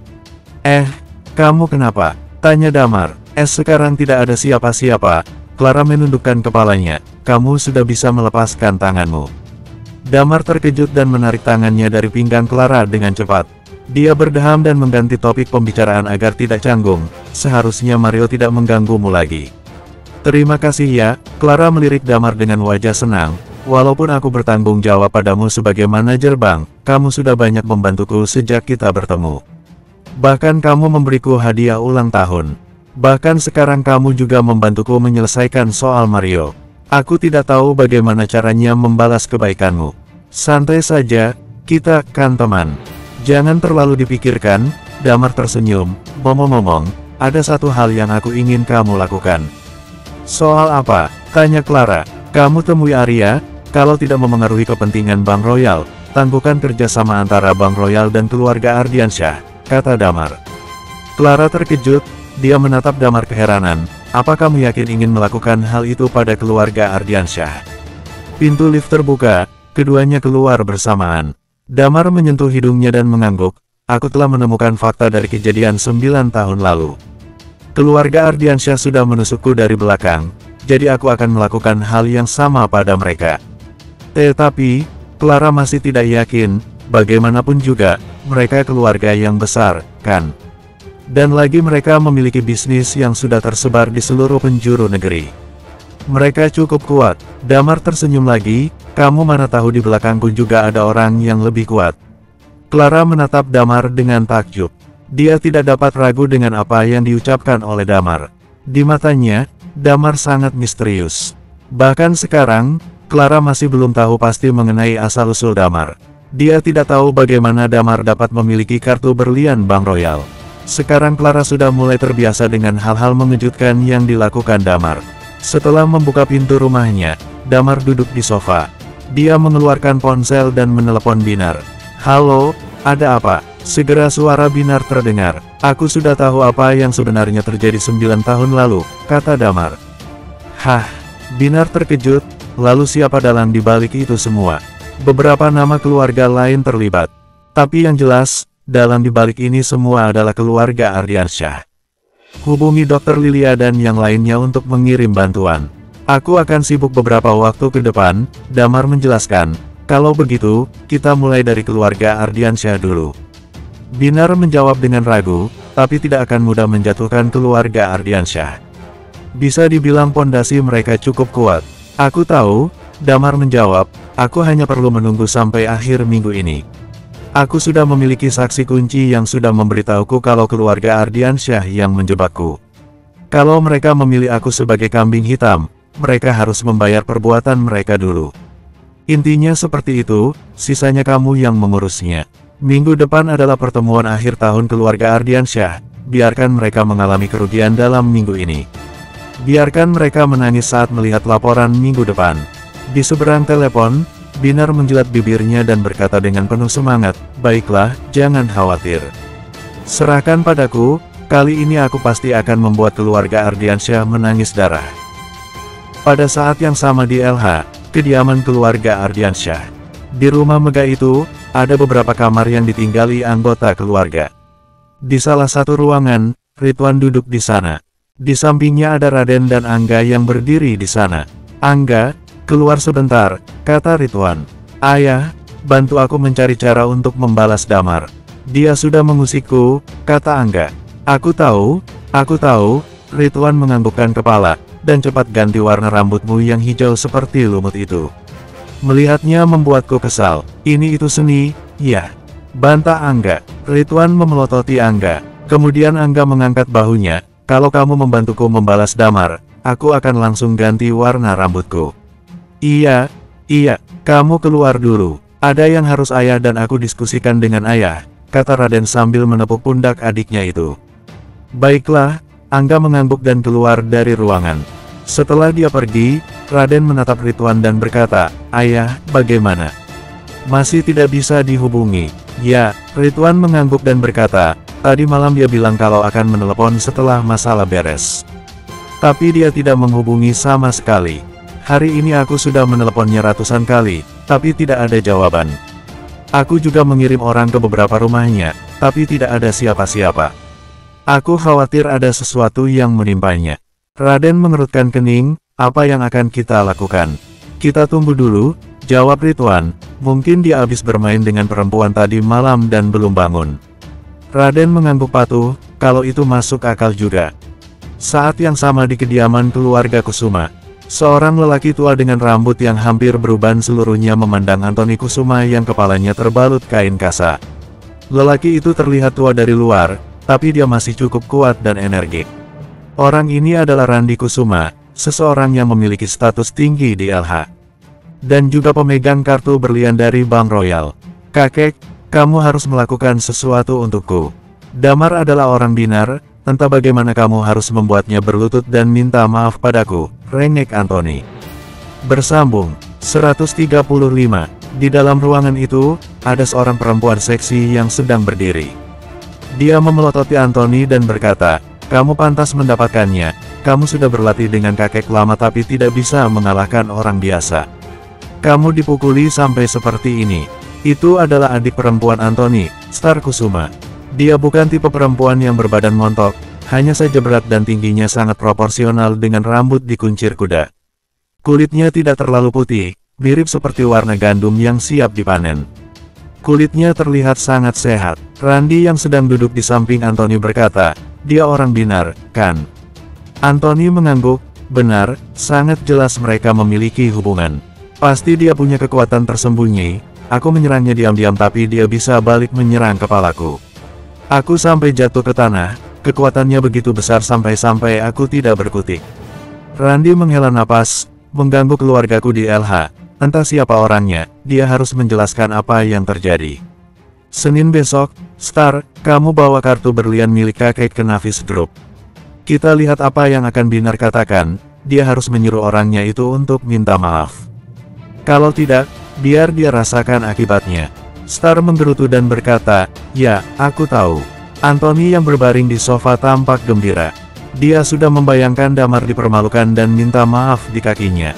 Kamu kenapa? Tanya Damar. Sekarang tidak ada siapa-siapa. Clara menundukkan kepalanya. Kamu sudah bisa melepaskan tanganmu. Damar terkejut dan menarik tangannya dari pinggang Clara dengan cepat. Dia berdeham dan mengganti topik pembicaraan agar tidak canggung. Seharusnya Mario tidak mengganggumu lagi. Terima kasih ya, Clara melirik Damar dengan wajah senang. Walaupun aku bertanggung jawab padamu sebagai manajer bank, kamu sudah banyak membantuku sejak kita bertemu. Bahkan kamu memberiku hadiah ulang tahun. Bahkan sekarang kamu juga membantuku menyelesaikan soal Mario. Aku tidak tahu bagaimana caranya membalas kebaikanmu. Santai saja, kita kan teman. Jangan terlalu dipikirkan. Damar tersenyum. Ngomong-ngomong, ada satu hal yang aku ingin kamu lakukan. Soal apa? Tanya Clara. Kamu temui Arya. Kalau tidak memengaruhi kepentingan Bank Royal, tangguhkan kerjasama antara Bank Royal dan keluarga Ardiansyah, kata Damar. Clara terkejut, dia menatap Damar keheranan. Apa kamu yakin ingin melakukan hal itu pada keluarga Ardiansyah? Pintu lift terbuka, keduanya keluar bersamaan. Damar menyentuh hidungnya dan mengangguk. Aku telah menemukan fakta dari kejadian 9 tahun lalu. Keluarga Ardiansyah sudah menusukku dari belakang, jadi aku akan melakukan hal yang sama pada mereka. Tetapi, Clara masih tidak yakin, bagaimanapun juga, mereka keluarga yang besar, kan? Dan lagi mereka memiliki bisnis yang sudah tersebar di seluruh penjuru negeri. Mereka cukup kuat. Damar tersenyum lagi, kamu mana tahu di belakangku juga ada orang yang lebih kuat. Clara menatap Damar dengan takjub. Dia tidak dapat ragu dengan apa yang diucapkan oleh Damar. Di matanya, Damar sangat misterius. Bahkan sekarang, Clara masih belum tahu pasti mengenai asal-usul Damar. Dia tidak tahu bagaimana Damar dapat memiliki kartu berlian Bank Royal. Sekarang Clara sudah mulai terbiasa dengan hal-hal mengejutkan yang dilakukan Damar. Setelah membuka pintu rumahnya, Damar duduk di sofa. Dia mengeluarkan ponsel dan menelepon Binar. Halo, ada apa? Segera suara Binar terdengar. Aku sudah tahu apa yang sebenarnya terjadi 9 tahun lalu, kata Damar. Hah, Binar terkejut. Lalu siapa dalang di balik itu semua? Beberapa nama keluarga lain terlibat. Tapi yang jelas, dalang di balik ini semua adalah keluarga Ardiansyah. Hubungi Dr. Lilia dan yang lainnya untuk mengirim bantuan. Aku akan sibuk beberapa waktu ke depan, Damar menjelaskan. Kalau begitu, kita mulai dari keluarga Ardiansyah dulu. Binar menjawab dengan ragu, tapi tidak akan mudah menjatuhkan keluarga Ardiansyah. Bisa dibilang pondasi mereka cukup kuat. Aku tahu, Damar menjawab, aku hanya perlu menunggu sampai akhir minggu ini. Aku sudah memiliki saksi kunci yang sudah memberitahuku kalau keluarga Ardiansyah yang menjebakku. Kalau mereka memilih aku sebagai kambing hitam, mereka harus membayar perbuatan mereka dulu. Intinya seperti itu, sisanya kamu yang mengurusnya. Minggu depan adalah pertemuan akhir tahun keluarga Ardiansyah, biarkan mereka mengalami kerugian dalam minggu ini. Biarkan mereka menangis saat melihat laporan minggu depan. Di seberang telepon, Binar menjilat bibirnya dan berkata dengan penuh semangat, baiklah, jangan khawatir. Serahkan padaku, kali ini aku pasti akan membuat keluarga Ardiansyah menangis darah. Pada saat yang sama di LH, kediaman keluarga Ardiansyah. Di rumah megah itu, ada beberapa kamar yang ditinggali anggota keluarga. Di salah satu ruangan, Ridwan duduk di sana. Di sampingnya ada Raden dan Angga yang berdiri di sana. Angga, keluar sebentar, kata Ridwan. Ayah, bantu aku mencari cara untuk membalas Damar. Dia sudah mengusikku, kata Angga. Aku tahu, Ridwan menganggukkan kepala, dan cepat ganti warna rambutmu yang hijau seperti lumut itu. Melihatnya membuatku kesal, ini itu seni, ya. Bantah Angga. Ridwan memelototi Angga, kemudian Angga mengangkat bahunya, kalau kamu membantuku membalas Damar, aku akan langsung ganti warna rambutku. Iya, kamu keluar dulu. Ada yang harus ayah dan aku diskusikan dengan ayah, kata Raden sambil menepuk pundak adiknya itu. Baiklah, Angga mengangguk dan keluar dari ruangan. Setelah dia pergi, Raden menatap Ridwan dan berkata, ayah, bagaimana? Masih tidak bisa dihubungi. Ya, Ridwan mengangguk dan berkata, tadi malam dia bilang kalau akan menelepon setelah masalah beres. Tapi dia tidak menghubungi sama sekali. Hari ini aku sudah meneleponnya ratusan kali, tapi tidak ada jawaban. Aku juga mengirim orang ke beberapa rumahnya, tapi tidak ada siapa-siapa. Aku khawatir ada sesuatu yang menimpanya. Raden mengerutkan kening, apa yang akan kita lakukan? Kita tunggu dulu, jawab Ridwan, mungkin dia habis bermain dengan perempuan tadi malam dan belum bangun. Raden mengangguk patuh, kalau itu masuk akal juga. Saat yang sama di kediaman keluarga Kusuma, seorang lelaki tua dengan rambut yang hampir beruban seluruhnya memandang Antoni Kusuma yang kepalanya terbalut kain kasa. Lelaki itu terlihat tua dari luar, tapi dia masih cukup kuat dan energik. Orang ini adalah Randi Kusuma, seseorang yang memiliki status tinggi di LH. Dan juga pemegang kartu berlian dari Bank Royal. Kakek, kamu harus melakukan sesuatu untukku. Damar adalah orang binar, entah bagaimana kamu harus membuatnya berlutut dan minta maaf padaku, rengek Antoni. Bersambung, 135, di dalam ruangan itu, ada seorang perempuan seksi yang sedang berdiri. Dia memelototi Antoni dan berkata, kamu pantas mendapatkannya, kamu sudah berlatih dengan kakek lama tapi tidak bisa mengalahkan orang biasa. Kamu dipukuli sampai seperti ini. Itu adalah adik perempuan Antoni, Star Kusuma. Dia bukan tipe perempuan yang berbadan montok, hanya saja berat dan tingginya sangat proporsional dengan rambut dikuncir kuda. Kulitnya tidak terlalu putih, mirip seperti warna gandum yang siap dipanen. Kulitnya terlihat sangat sehat. Randi yang sedang duduk di samping Antoni berkata, dia orang binar, kan? Antoni mengangguk, benar, sangat jelas mereka memiliki hubungan. Pasti dia punya kekuatan tersembunyi, aku menyerangnya diam-diam tapi dia bisa balik menyerang kepalaku. Aku sampai jatuh ke tanah, kekuatannya begitu besar sampai-sampai aku tidak berkutik. Randi menghela napas, mengganggu keluargaku di LH, entah siapa orangnya, dia harus menjelaskan apa yang terjadi. Senin besok, Star, kamu bawa kartu berlian milik kakek ke Navis Group. Kita lihat apa yang akan Binar katakan, dia harus menyuruh orangnya itu untuk minta maaf. Kalau tidak, biar dia rasakan akibatnya. Star menggerutu dan berkata, ya, aku tahu. Antoni yang berbaring di sofa tampak gembira. Dia sudah membayangkan Damar dipermalukan dan minta maaf di kakinya.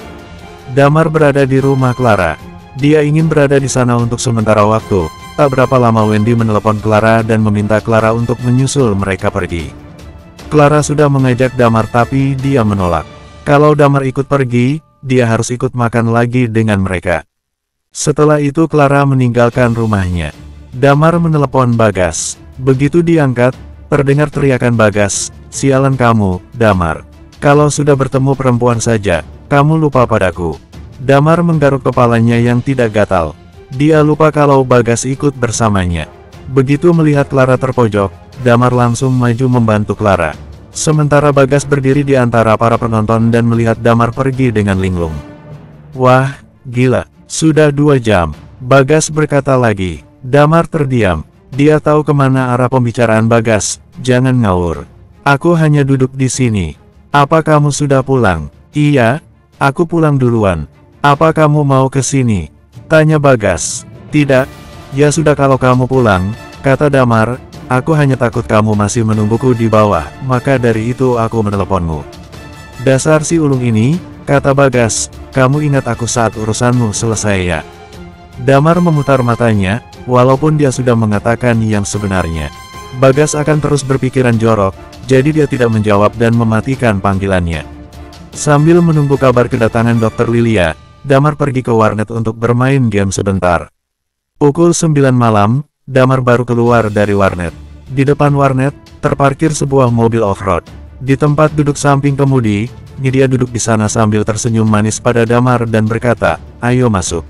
Damar berada di rumah Clara. Dia ingin berada di sana untuk sementara waktu. Tak berapa lama Wendy menelepon Clara dan meminta Clara untuk menyusul mereka pergi. Clara sudah mengajak Damar tapi dia menolak. Kalau Damar ikut pergi, dia harus ikut makan lagi dengan mereka. Setelah itu Clara meninggalkan rumahnya. Damar menelepon Bagas. Begitu diangkat, terdengar teriakan Bagas, sialan kamu, Damar. Kalau sudah bertemu perempuan saja, kamu lupa padaku. Damar menggaruk kepalanya yang tidak gatal. Dia lupa kalau Bagas ikut bersamanya. Begitu melihat Clara terpojok, Damar langsung maju membantu Clara. Sementara Bagas berdiri di antara para penonton dan melihat Damar pergi dengan linglung. Wah, gila, sudah 2 jam. Bagas berkata lagi. Damar terdiam. Dia tahu kemana arah pembicaraan Bagas. Jangan ngawur. Aku hanya duduk di sini. Apa kamu sudah pulang? Iya, aku pulang duluan. Apa kamu mau ke sini? Tanya Bagas. Tidak. Ya sudah kalau kamu pulang, kata Damar. Aku hanya takut kamu masih menungguku di bawah, maka dari itu aku meneleponmu. Dasar si ulung ini, kata Bagas, kamu ingat aku saat urusanmu selesai ya? Damar memutar matanya, walaupun dia sudah mengatakan yang sebenarnya. Bagas akan terus berpikiran jorok, jadi dia tidak menjawab dan mematikan panggilannya. Sambil menunggu kabar kedatangan Dr. Lilia, Damar pergi ke warnet untuk bermain game sebentar. Pukul 9 malam, Damar baru keluar dari warnet. Di depan warnet, terparkir sebuah mobil off-road. Di tempat duduk samping kemudi, Nidia duduk di sana sambil tersenyum manis pada Damar dan berkata, "Ayo masuk."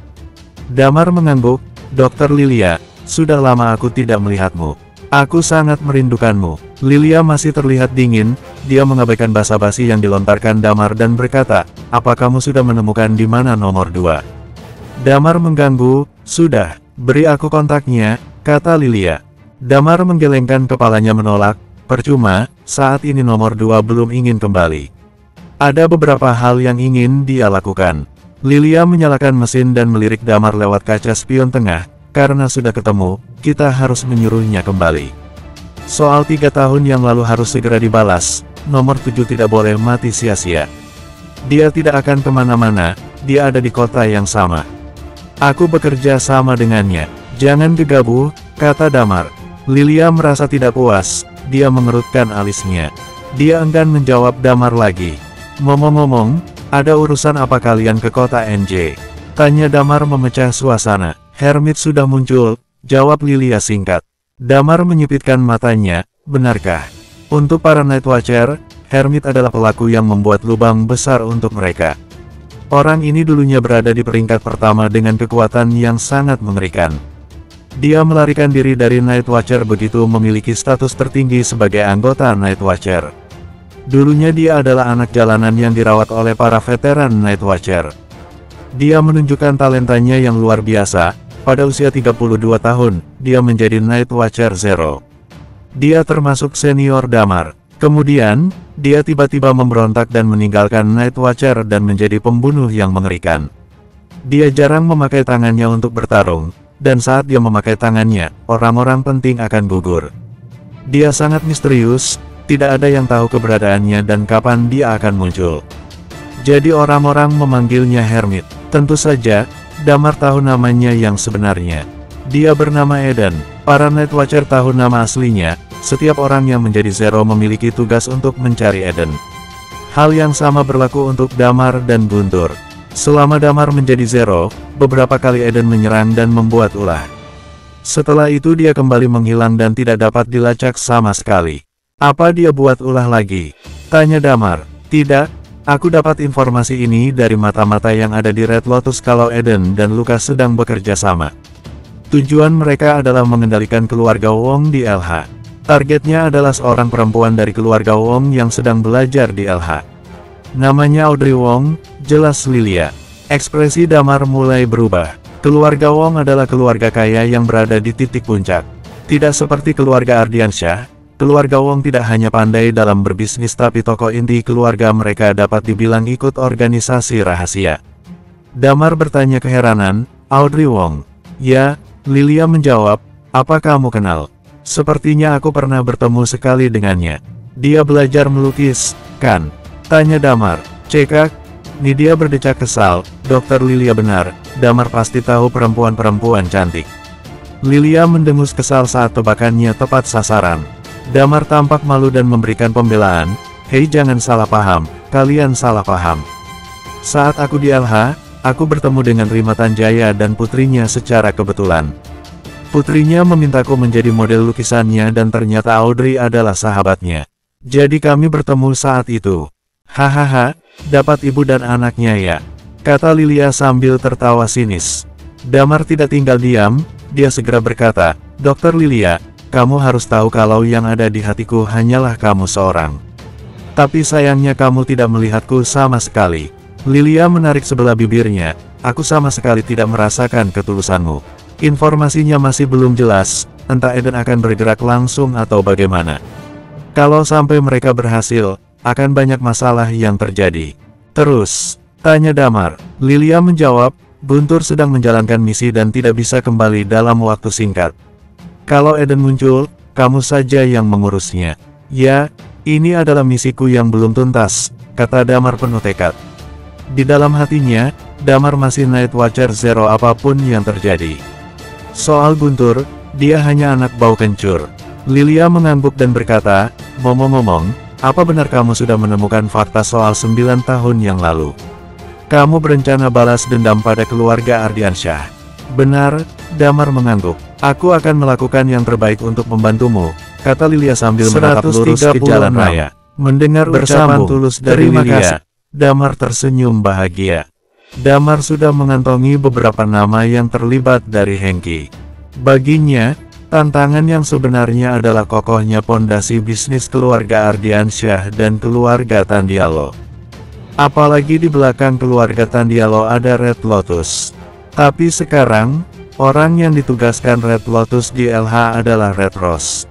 Damar mengangguk, "Dokter Lilia, sudah lama aku tidak melihatmu. Aku sangat merindukanmu." Lilia masih terlihat dingin, dia mengabaikan basa-basi yang dilontarkan Damar dan berkata, "Apa kamu sudah menemukan di mana nomor 2? Damar mengganggu, "Sudah, beri aku kontaknya," kata Lilia. Damar menggelengkan kepalanya menolak, "Percuma, saat ini nomor 2 belum ingin kembali. Ada beberapa hal yang ingin dia lakukan." Lilia menyalakan mesin dan melirik Damar lewat kaca spion tengah, "Karena sudah ketemu, kita harus menyuruhnya kembali. Soal 3 tahun yang lalu harus segera dibalas, nomor 7 tidak boleh mati sia-sia. Dia tidak akan kemana-mana, dia ada di kota yang sama. Aku bekerja sama dengannya. Jangan gegabah," kata Damar. Lilia merasa tidak puas, dia mengerutkan alisnya. Dia enggan menjawab Damar lagi. "Ngomong-ngomong, ada urusan apa kalian ke kota NJ?" tanya Damar memecah suasana. "Hermit sudah muncul," jawab Lilia singkat. Damar menyipitkan matanya, "Benarkah? Untuk para Night Watcher, Hermit adalah pelaku yang membuat lubang besar untuk mereka. Orang ini dulunya berada di peringkat pertama dengan kekuatan yang sangat mengerikan. Dia melarikan diri dari Night Watcher begitu memiliki status tertinggi sebagai anggota Night Watcher. Dulunya dia adalah anak jalanan yang dirawat oleh para veteran Night Watcher. Dia menunjukkan talentanya yang luar biasa. Pada usia 32 tahun, dia menjadi Night Watcher Zero. Dia termasuk senior Damar. Kemudian, dia tiba-tiba memberontak dan meninggalkan Night Watcher dan menjadi pembunuh yang mengerikan. Dia jarang memakai tangannya untuk bertarung, dan saat dia memakai tangannya, orang-orang penting akan gugur. Dia sangat misterius, tidak ada yang tahu keberadaannya dan kapan dia akan muncul. Jadi orang-orang memanggilnya Hermit. Tentu saja, Damar tahu namanya yang sebenarnya. Dia bernama Eden. Para Night Watcher tahu nama aslinya. Setiap orang yang menjadi Zero memiliki tugas untuk mencari Eden. Hal yang sama berlaku untuk Damar dan Guntur. Selama Damar menjadi Zero, beberapa kali Eden menyerang dan membuat ulah. Setelah itu dia kembali menghilang dan tidak dapat dilacak sama sekali. "Apa dia buat ulah lagi?" tanya Damar. "Tidak, aku dapat informasi ini dari mata-mata yang ada di Red Lotus kalau Eden dan Lucas sedang bekerja sama. Tujuan mereka adalah mengendalikan keluarga Wong di LH. Targetnya adalah seorang perempuan dari keluarga Wong yang sedang belajar di LH. Namanya Audrey Wong," jelas Lilia. Ekspresi Damar mulai berubah. Keluarga Wong adalah keluarga kaya yang berada di titik puncak. Tidak seperti keluarga Ardiansyah, keluarga Wong tidak hanya pandai dalam berbisnis tapi tokoh inti keluarga mereka dapat dibilang ikut organisasi rahasia. Damar bertanya keheranan, "Audrey Wong?" "Ya," Lilia menjawab. "Apa kamu kenal?" "Sepertinya aku pernah bertemu sekali dengannya. Dia belajar melukis, kan?" tanya Damar. "Cekak." Nidia berdecak kesal, "Dokter Lilia benar, Damar pasti tahu perempuan-perempuan cantik." Lilia mendengus kesal saat tebakannya tepat sasaran. Damar tampak malu dan memberikan pembelaan, "Hei, jangan salah paham, kalian salah paham. Saat aku di LH, aku bertemu dengan Rima Tanjaya dan putrinya secara kebetulan. Putrinya memintaku menjadi model lukisannya dan ternyata Audrey adalah sahabatnya. Jadi kami bertemu saat itu." "Hahaha, dapat ibu dan anaknya ya," kata Lilia sambil tertawa sinis. Damar tidak tinggal diam, dia segera berkata, "Dokter Lilia, kamu harus tahu kalau yang ada di hatiku hanyalah kamu seorang. Tapi sayangnya kamu tidak melihatku sama sekali." Lilia menarik sebelah bibirnya, "Aku sama sekali tidak merasakan ketulusanmu. Informasinya masih belum jelas, entah Eden akan bergerak langsung atau bagaimana. Kalau sampai mereka berhasil, akan banyak masalah yang terjadi." "Terus?" tanya Damar. Lilia menjawab, "Guntur sedang menjalankan misi dan tidak bisa kembali dalam waktu singkat. Kalau Eden muncul, kamu saja yang mengurusnya." "Ya, ini adalah misiku yang belum tuntas," kata Damar penuh tekad. Di dalam hatinya, Damar masih Night Watcher Zero apapun yang terjadi. Soal Guntur, dia hanya anak bau kencur. Lilia mengangguk dan berkata, "Ngomong-ngomong, apa benar kamu sudah menemukan fakta soal 9 tahun yang lalu? Kamu berencana balas dendam pada keluarga Ardiansyah?" "Benar, Damar mengangguk. Aku akan melakukan yang terbaik untuk membantumu, kata Lilia sambil menatap lurus ke jalan raya. Mendengar ucapan tulus dari Lilia, Damar tersenyum bahagia. Damar sudah mengantongi beberapa nama yang terlibat dari Hengki. Baginya, tantangan yang sebenarnya adalah kokohnya pondasi bisnis keluarga Ardiansyah dan keluarga Tandialo. Apalagi di belakang keluarga Tandialo ada Red Lotus. Tapi sekarang, orang yang ditugaskan Red Lotus di LH adalah Red Rose.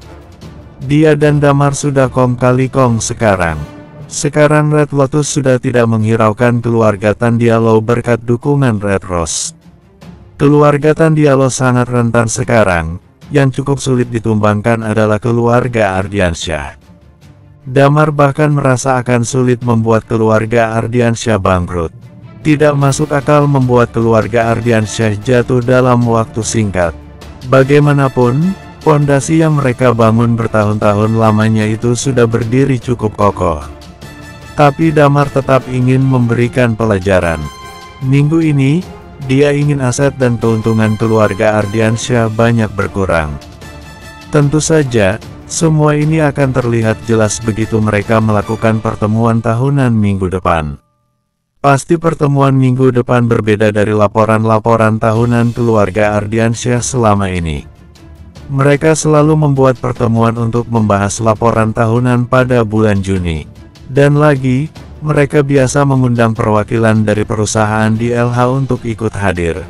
Dia dan Damar sudah kong kali kong sekarang. Sekarang Red Lotus sudah tidak menghiraukan keluarga Tandialo berkat dukungan Red Rose. Keluarga Tandialo sangat rentan sekarang, yang cukup sulit ditumbangkan adalah keluarga Ardiansyah. Damar bahkan merasa akan sulit membuat keluarga Ardiansyah bangkrut. Tidak masuk akal membuat keluarga Ardiansyah jatuh dalam waktu singkat. Bagaimanapun, pondasi yang mereka bangun bertahun-tahun lamanya itu sudah berdiri cukup kokoh. Tapi Damar tetap ingin memberikan pelajaran. Minggu ini, dia ingin aset dan keuntungan keluarga Ardiansyah banyak berkurang. Tentu saja, semua ini akan terlihat jelas begitu mereka melakukan pertemuan tahunan minggu depan. Pasti pertemuan minggu depan berbeda dari laporan-laporan tahunan keluarga Ardiansyah selama ini. Mereka selalu membuat pertemuan untuk membahas laporan tahunan pada bulan Juni. Dan lagi, mereka biasa mengundang perwakilan dari perusahaan di LH untuk ikut hadir.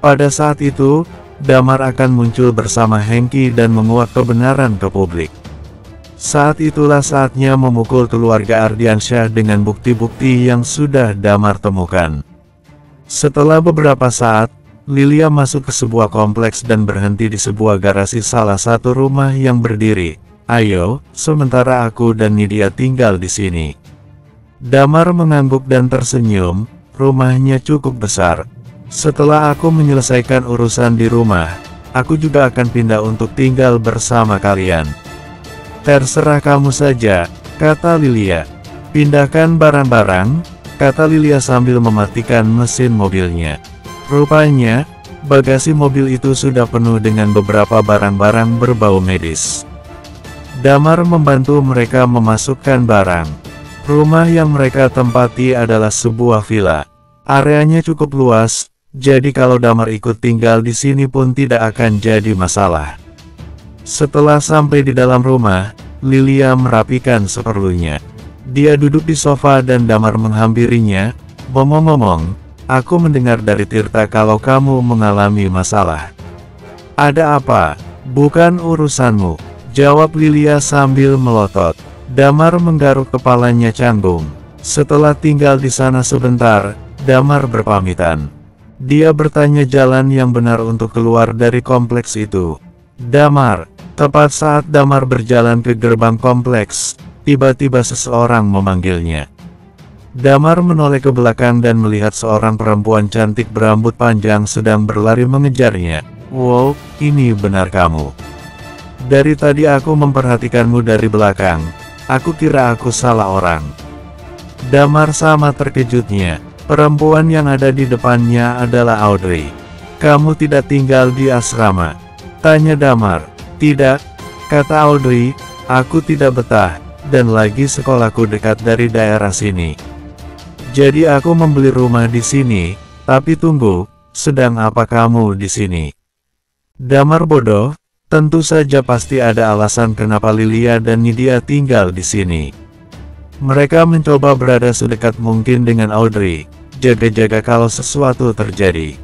Pada saat itu, Damar akan muncul bersama Hengki dan menguak kebenaran ke publik. Saat itulah saatnya memukul keluarga Ardiansyah dengan bukti-bukti yang sudah Damar temukan. Setelah beberapa saat, Lilia masuk ke sebuah kompleks dan berhenti di sebuah garasi salah satu rumah yang berdiri. Ayo, sementara aku dan Nidia tinggal di sini. Damar mengangguk dan tersenyum, rumahnya cukup besar. Setelah aku menyelesaikan urusan di rumah, aku juga akan pindah untuk tinggal bersama kalian. Terserah kamu saja, kata Lilia. Pindahkan barang-barang, kata Lilia sambil mematikan mesin mobilnya. Rupanya, bagasi mobil itu sudah penuh dengan beberapa barang-barang berbau medis. Damar membantu mereka memasukkan barang. Rumah yang mereka tempati adalah sebuah villa. Areanya cukup luas, jadi kalau Damar ikut tinggal di sini pun tidak akan jadi masalah. Setelah sampai di dalam rumah, Lilia merapikan seperlunya. Dia duduk di sofa dan Damar menghampirinya. Ngomong-ngomong, aku mendengar dari Tirta kalau kamu mengalami masalah. Ada apa? Bukan urusanmu, jawab Lilia sambil melotot. Damar menggaruk kepalanya canggung. Setelah tinggal di sana sebentar, Damar berpamitan. Dia bertanya jalan yang benar untuk keluar dari kompleks itu. Damar. Tepat saat Damar berjalan ke gerbang kompleks, tiba-tiba seseorang memanggilnya. Damar menoleh ke belakang dan melihat seorang perempuan cantik berambut panjang sedang berlari mengejarnya. Wow, ini benar kamu. Dari tadi aku memperhatikanmu dari belakang. Aku kira aku salah orang. Damar sama terkejutnya. Perempuan yang ada di depannya adalah Audrey. Kamu tidak tinggal di asrama? Tanya Damar. Tidak, kata Audrey, aku tidak betah, dan lagi sekolahku dekat dari daerah sini. Jadi aku membeli rumah di sini, tapi tunggu, sedang apa kamu di sini? Damar bodoh, tentu saja pasti ada alasan kenapa Lilia dan Nidia tinggal di sini. Mereka mencoba berada sedekat mungkin dengan Audrey, jaga-jaga kalau sesuatu terjadi.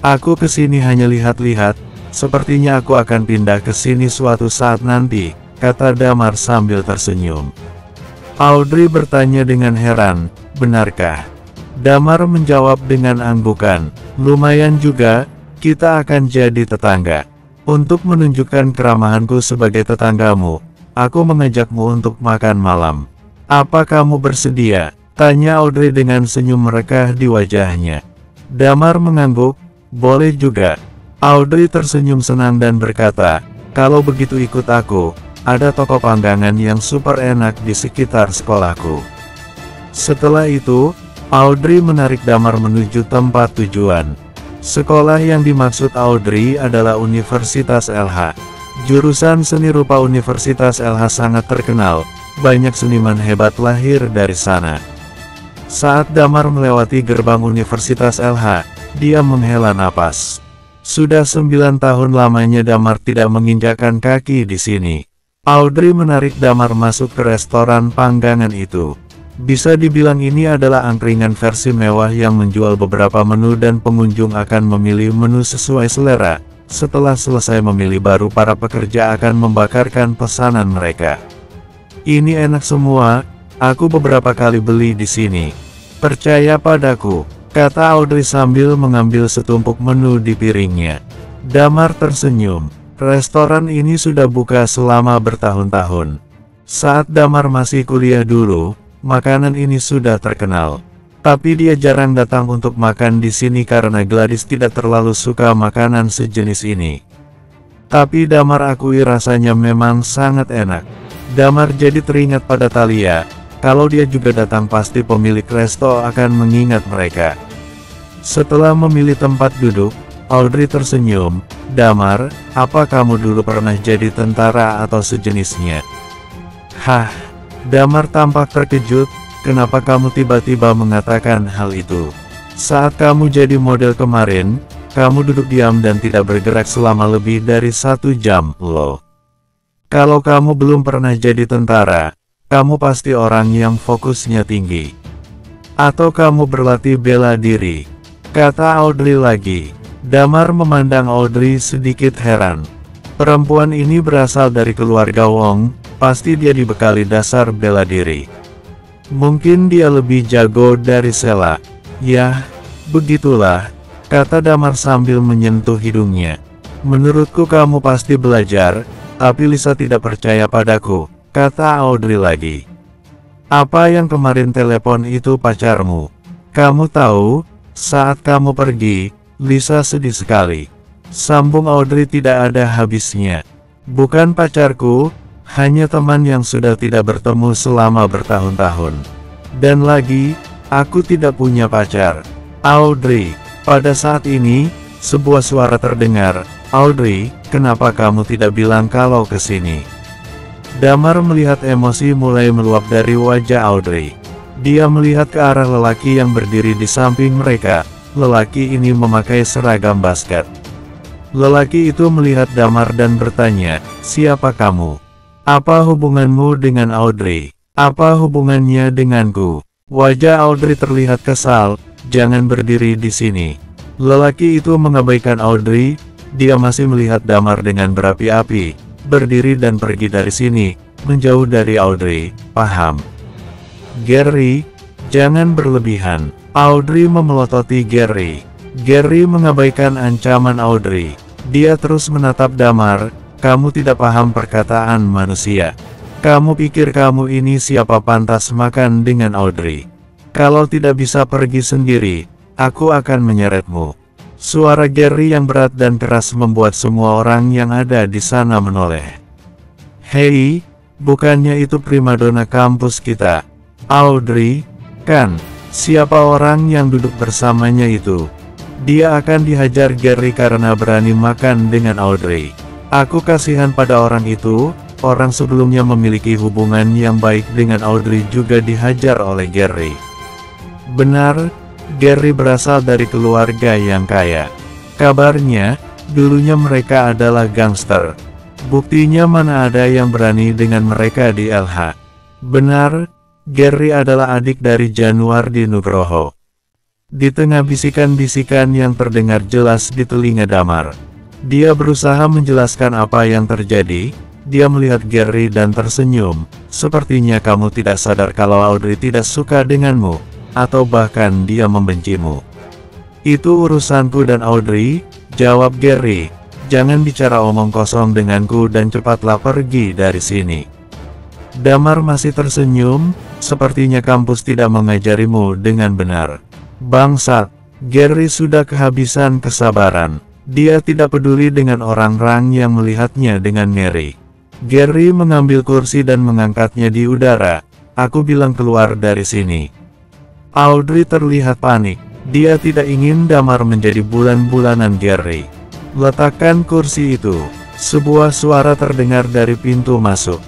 Aku kesini hanya lihat-lihat. Sepertinya aku akan pindah ke sini suatu saat nanti, kata Damar sambil tersenyum. Audrey bertanya dengan heran, benarkah? Damar menjawab dengan anggukan, lumayan juga, kita akan jadi tetangga. Untuk menunjukkan keramahanku sebagai tetanggamu, aku mengajakmu untuk makan malam. Apa kamu bersedia? Tanya Audrey dengan senyum merekah di wajahnya. Damar mengangguk, boleh juga. Audrey tersenyum senang dan berkata, kalau begitu ikut aku, ada toko panggangan yang super enak di sekitar sekolahku. Setelah itu, Audrey menarik Damar menuju tempat tujuan. Sekolah yang dimaksud Audrey adalah Universitas LH. Jurusan seni rupa Universitas LH sangat terkenal, banyak seniman hebat lahir dari sana. Saat Damar melewati gerbang Universitas LH, dia menghela napas. Sudah 9 tahun lamanya Damar tidak menginjakkan kaki di sini. Audrey menarik Damar masuk ke restoran panggangan itu. Bisa dibilang ini adalah angkringan versi mewah yang menjual beberapa menu dan pengunjung akan memilih menu sesuai selera. Setelah selesai memilih baru para pekerja akan membakarkan pesanan mereka. Ini enak semua, aku beberapa kali beli di sini. Percaya padaku, kata Audrey sambil mengambil setumpuk menu di piringnya. Damar tersenyum. Restoran ini sudah buka selama bertahun-tahun. Saat Damar masih kuliah dulu, makanan ini sudah terkenal. Tapi dia jarang datang untuk makan di sini karena Gladys tidak terlalu suka makanan sejenis ini. Tapi Damar akui rasanya memang sangat enak. Damar jadi teringat pada Thalia. Kalau dia juga datang pasti pemilik resto akan mengingat mereka. Setelah memilih tempat duduk, Audrey tersenyum. Damar, apa kamu dulu pernah jadi tentara atau sejenisnya? Hah? Damar tampak terkejut, kenapa kamu tiba-tiba mengatakan hal itu? Saat kamu jadi model kemarin, kamu duduk diam dan tidak bergerak selama lebih dari 1 jam, loh. Kalau kamu belum pernah jadi tentara, kamu pasti orang yang fokusnya tinggi. Atau kamu berlatih bela diri, kata Audrey lagi. Damar memandang Audrey sedikit heran. Perempuan ini berasal dari keluarga Wong, pasti dia dibekali dasar bela diri. Mungkin dia lebih jago dari Sheila. Yah, begitulah, kata Damar sambil menyentuh hidungnya. Menurutku kamu pasti belajar, tapi Lisa tidak percaya padaku, kata Audrey lagi. Apa yang kemarin telepon itu pacarmu? Kamu tahu, saat kamu pergi, Lisa sedih sekali. Sambung Audrey tidak ada habisnya. Bukan pacarku, hanya teman yang sudah tidak bertemu selama bertahun-tahun. Dan lagi, aku tidak punya pacar. Audrey, pada saat ini, sebuah suara terdengar. Audrey, kenapa kamu tidak bilang kalau kesini? Damar melihat emosi mulai meluap dari wajah Audrey. Dia melihat ke arah lelaki yang berdiri di samping mereka. Lelaki ini memakai seragam basket. Lelaki itu melihat Damar dan bertanya, siapa kamu? Apa hubunganmu dengan Audrey? Apa hubungannya denganku? Wajah Audrey terlihat kesal, jangan berdiri di sini. Lelaki itu mengabaikan Audrey, dia masih melihat Damar dengan berapi-api, berdiri dan pergi dari sini, menjauh dari Audrey, paham? Gary, jangan berlebihan. Audrey memelototi Gary. Gary mengabaikan ancaman Audrey. Dia terus menatap Damar, kamu tidak paham perkataan manusia. Kamu pikir kamu ini siapa pantas makan dengan Audrey? Kalau tidak bisa pergi sendiri, aku akan menyeretmu. Suara Gary yang berat dan keras membuat semua orang yang ada di sana menoleh. Hei, bukannya itu primadona kampus kita? Audrey, kan? Siapa orang yang duduk bersamanya itu? Dia akan dihajar Gary karena berani makan dengan Audrey. Aku kasihan pada orang itu, orang sebelumnya memiliki hubungan yang baik dengan Audrey juga dihajar oleh Gary. Benar, Gary berasal dari keluarga yang kaya. Kabarnya, dulunya mereka adalah gangster. Buktinya mana ada yang berani dengan mereka di LH. Benar, Gary adalah adik dari Januardi Nugroho. Di tengah bisikan-bisikan yang terdengar jelas di telinga Damar, dia berusaha menjelaskan apa yang terjadi. Dia melihat Gary dan tersenyum. Sepertinya kamu tidak sadar kalau Audrey tidak suka denganmu, atau bahkan dia membencimu. Itu urusanku dan Audrey, jawab Gary. Jangan bicara omong kosong denganku dan cepatlah pergi dari sini. Damar masih tersenyum, sepertinya kampus tidak mengajarimu dengan benar. Bangsat, Gary sudah kehabisan kesabaran. Dia tidak peduli dengan orang-orang yang melihatnya dengan ngeri. Gary mengambil kursi dan mengangkatnya di udara. Aku bilang keluar dari sini. Audrey terlihat panik. Dia tidak ingin Damar menjadi bulan-bulanan Gary. Letakkan kursi itu. Sebuah suara terdengar dari pintu masuk.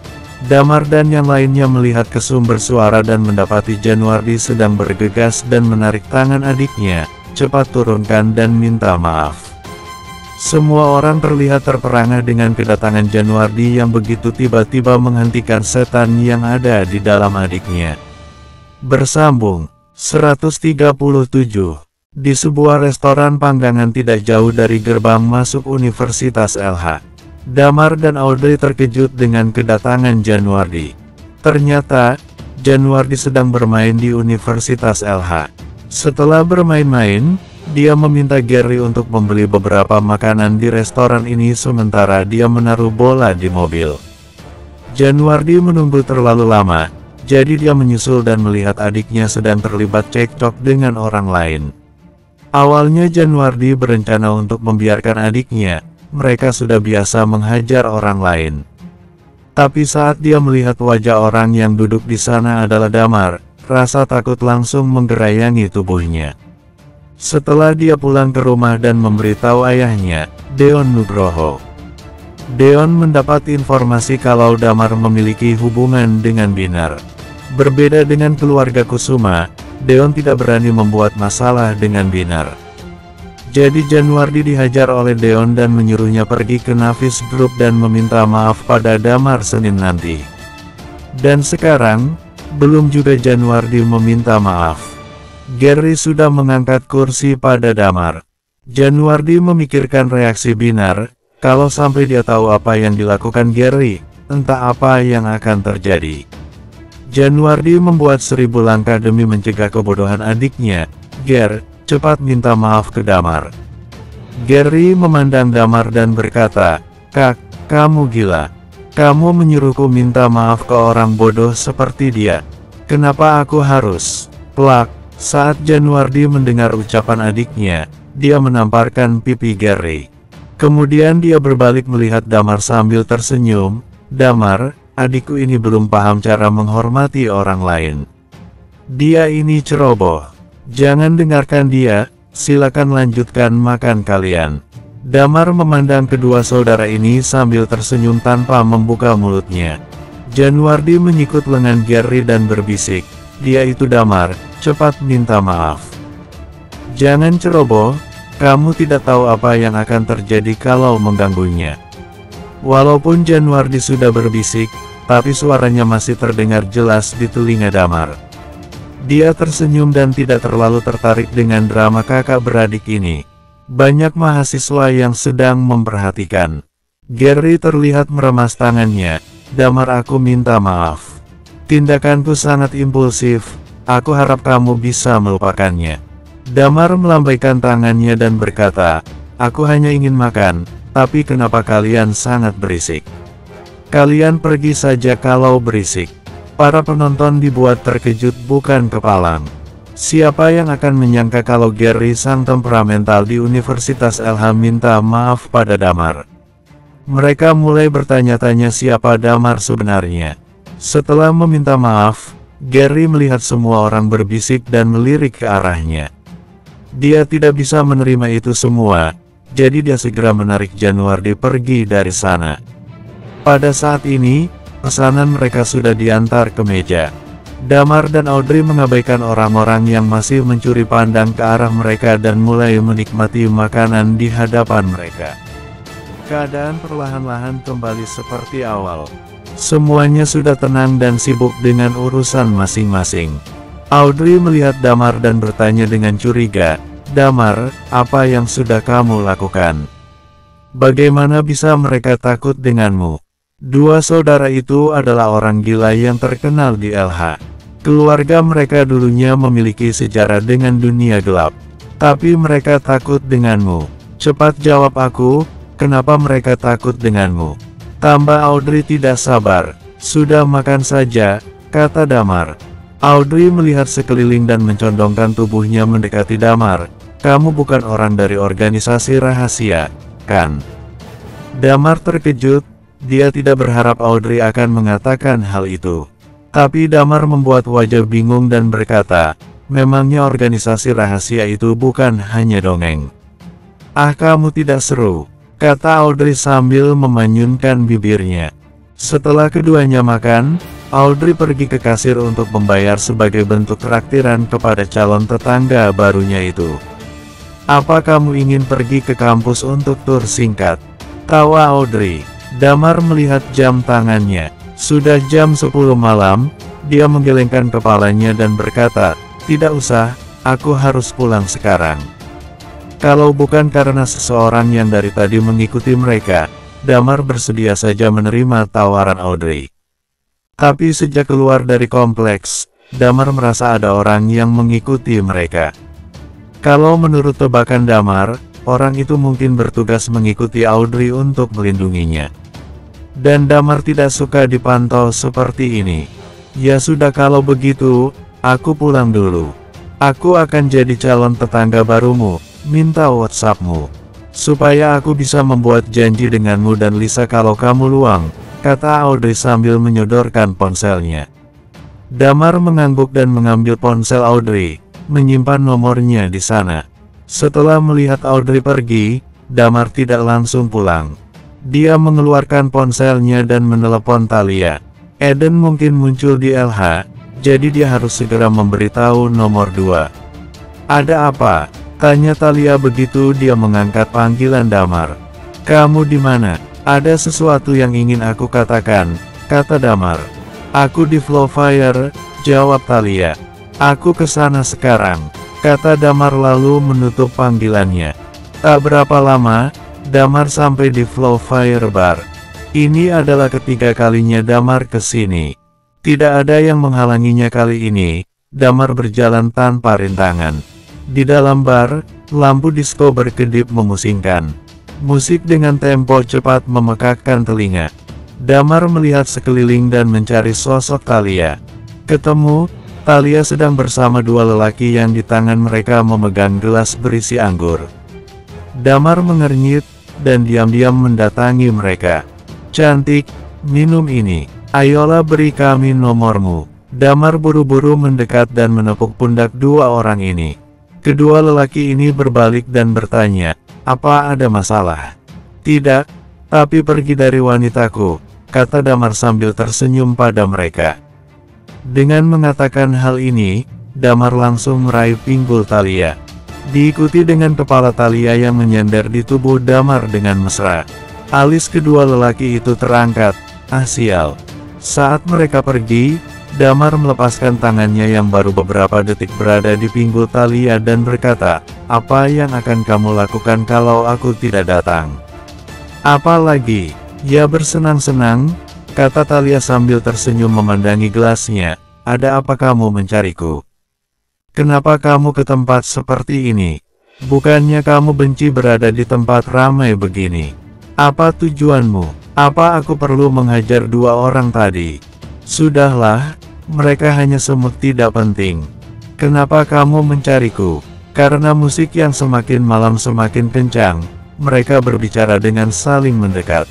Damar dan yang lainnya melihat ke sumber suara dan mendapati Januardi sedang bergegas dan menarik tangan adiknya. Cepat turunkan dan minta maaf. Semua orang terlihat terperangah dengan kedatangan Januardi yang begitu tiba-tiba menghentikan setan yang ada di dalam adiknya. Bersambung 137. Di sebuah restoran panggangan tidak jauh dari gerbang masuk Universitas LH, Damar dan Audrey terkejut dengan kedatangan Januardi. Ternyata, Januardi sedang bermain di Universitas LH. Setelah bermain-main, dia meminta Gary untuk membeli beberapa makanan di restoran ini sementara dia menaruh bola di mobil. Januardi menunggu terlalu lama, jadi dia menyusul dan melihat adiknya sedang terlibat cekcok dengan orang lain. Awalnya Januardi berencana untuk membiarkan adiknya, mereka sudah biasa menghajar orang lain. Tapi saat dia melihat wajah orang yang duduk di sana adalah Damar, rasa takut langsung menggerayangi tubuhnya. Setelah dia pulang ke rumah dan memberitahu ayahnya, Deon Nugroho. Deon mendapat informasi kalau Damar memiliki hubungan dengan Binar. Berbeda dengan keluarga Kusuma, Deon tidak berani membuat masalah dengan Binar. Jadi Januardi dihajar oleh Deon dan menyuruhnya pergi ke Navis Group dan meminta maaf pada Damar Senin nanti. Dan sekarang, belum juga Januardi meminta maaf. Gary sudah mengangkat kursi pada Damar. Januardi memikirkan reaksi Binar, kalau sampai dia tahu apa yang dilakukan Gary, entah apa yang akan terjadi. Januardi membuat 1000 langkah demi mencegah kebodohan adiknya. Ger, cepat minta maaf ke Damar. Gary memandang Damar dan berkata, Kak, kamu gila. Kamu menyuruhku minta maaf ke orang bodoh seperti dia. Kenapa aku harus? Plak. Saat Januardi mendengar ucapan adiknya, dia menamparkan pipi Gary. Kemudian dia berbalik melihat Damar sambil tersenyum. Damar, adikku ini belum paham cara menghormati orang lain. Dia ini ceroboh. Jangan dengarkan dia, silakan lanjutkan makan kalian. Damar memandang kedua saudara ini sambil tersenyum tanpa membuka mulutnya. Januardi menyikut lengan Gary dan berbisik, dia itu Damar, cepat minta maaf. Jangan ceroboh, kamu tidak tahu apa yang akan terjadi kalau mengganggunya. Walaupun Januardi sudah berbisik, tapi suaranya masih terdengar jelas di telinga Damar. Dia tersenyum dan tidak terlalu tertarik dengan drama kakak beradik ini. Banyak mahasiswa yang sedang memperhatikan. Gary terlihat meremas tangannya. Damar, aku minta maaf. Tindakanku sangat impulsif. Aku harap kamu bisa melupakannya. Damar melambaikan tangannya dan berkata, aku hanya ingin makan, tapi kenapa kalian sangat berisik? Kalian pergi saja kalau berisik. Para penonton dibuat terkejut bukan kepalang. Siapa yang akan menyangka kalau Gary sang temperamental di Universitas LH minta maaf pada Damar? Mereka mulai bertanya-tanya siapa Damar sebenarnya. Setelah meminta maaf, Gary melihat semua orang berbisik dan melirik ke arahnya. Dia tidak bisa menerima itu semua, jadi dia segera menarik Januardi pergi dari sana. Pada saat ini, pesanan mereka sudah diantar ke meja. Damar dan Audrey mengabaikan orang-orang yang masih mencuri pandang ke arah mereka dan mulai menikmati makanan di hadapan mereka. Keadaan perlahan-lahan kembali seperti awal. Semuanya sudah tenang dan sibuk dengan urusan masing-masing. Audrey melihat Damar dan bertanya dengan curiga, Damar, apa yang sudah kamu lakukan? Bagaimana bisa mereka takut denganmu? Dua saudara itu adalah orang gila yang terkenal di LH. Keluarga mereka dulunya memiliki sejarah dengan dunia gelap. Tapi mereka takut denganmu. Cepat jawab aku, kenapa mereka takut denganmu? Tambah Audrey tidak sabar. Sudah makan saja, kata Damar. Audrey melihat sekeliling dan mencondongkan tubuhnya mendekati Damar. Kamu bukan orang dari organisasi rahasia, kan? Damar terkejut. Dia tidak berharap Audrey akan mengatakan hal itu. Tapi Damar membuat wajah bingung dan berkata, Memangnya organisasi rahasia itu bukan hanya dongeng? Ah, kamu tidak seru, kata Audrey sambil memanyunkan bibirnya. Setelah keduanya makan, Audrey pergi ke kasir untuk membayar sebagai bentuk traktiran kepada calon tetangga barunya itu. Apa kamu ingin pergi ke kampus untuk tur singkat? Tawa Audrey. Damar melihat jam tangannya. Sudah jam 10 malam, dia menggelengkan kepalanya dan berkata, "Tidak usah, aku harus pulang sekarang." Kalau bukan karena seseorang yang dari tadi mengikuti mereka, Damar bersedia saja menerima tawaran Audrey. Tapi sejak keluar dari kompleks, Damar merasa ada orang yang mengikuti mereka. Kalau menurut tebakan Damar, orang itu mungkin bertugas mengikuti Audrey untuk melindunginya. Dan Damar tidak suka dipantau seperti ini. Ya sudah, kalau begitu, aku pulang dulu. Aku akan jadi calon tetangga barumu, minta WhatsAppmu. Supaya aku bisa membuat janji denganmu dan Lisa kalau kamu luang, kata Audrey sambil menyodorkan ponselnya. Damar mengangguk dan mengambil ponsel Audrey, menyimpan nomornya di sana. Setelah melihat Audrey pergi, Damar tidak langsung pulang. Dia mengeluarkan ponselnya dan menelepon Thalia. Eden mungkin muncul di LH, jadi dia harus segera memberitahu nomor 2. Ada apa? Tanya Thalia begitu dia mengangkat panggilan Damar. Kamu di mana? Ada sesuatu yang ingin aku katakan, kata Damar. Aku di Flowfire, jawab Thalia. Aku kesana sekarang, kata Damar lalu menutup panggilannya. Tak berapa lama, Damar sampai di Flowfire Bar. Ini adalah ketiga kalinya Damar ke sini. Tidak ada yang menghalanginya kali ini. Damar berjalan tanpa rintangan. Di dalam bar, lampu disko berkedip memusingkan. Musik dengan tempo cepat memekakkan telinga. Damar melihat sekeliling dan mencari sosok Thalia. Ketemu, Thalia sedang bersama dua lelaki yang di tangan mereka memegang gelas berisi anggur. Damar mengernyit, dan diam-diam mendatangi mereka. Cantik, minum ini. Ayolah beri kami nomormu. Damar buru-buru mendekat dan menepuk pundak dua orang ini. Kedua lelaki ini berbalik dan bertanya, apa ada masalah? Tidak, tapi pergi dari wanitaku, kata Damar sambil tersenyum pada mereka. Dengan mengatakan hal ini, Damar langsung meraih pinggul Thalia. Diikuti dengan kepala Thalia yang menyender di tubuh Damar dengan mesra. Alis kedua lelaki itu terangkat, sial. Saat mereka pergi, Damar melepaskan tangannya yang baru beberapa detik berada di pinggul Thalia dan berkata, apa yang akan kamu lakukan kalau aku tidak datang? Apalagi, ya bersenang-senang, kata Thalia sambil tersenyum memandangi gelasnya. Ada apa kamu mencariku? Kenapa kamu ke tempat seperti ini? Bukannya kamu benci berada di tempat ramai begini? Apa tujuanmu? Apa aku perlu menghajar dua orang tadi? Sudahlah, mereka hanya semut tidak penting. Kenapa kamu mencariku? Karena musik yang semakin malam semakin kencang, mereka berbicara dengan saling mendekat.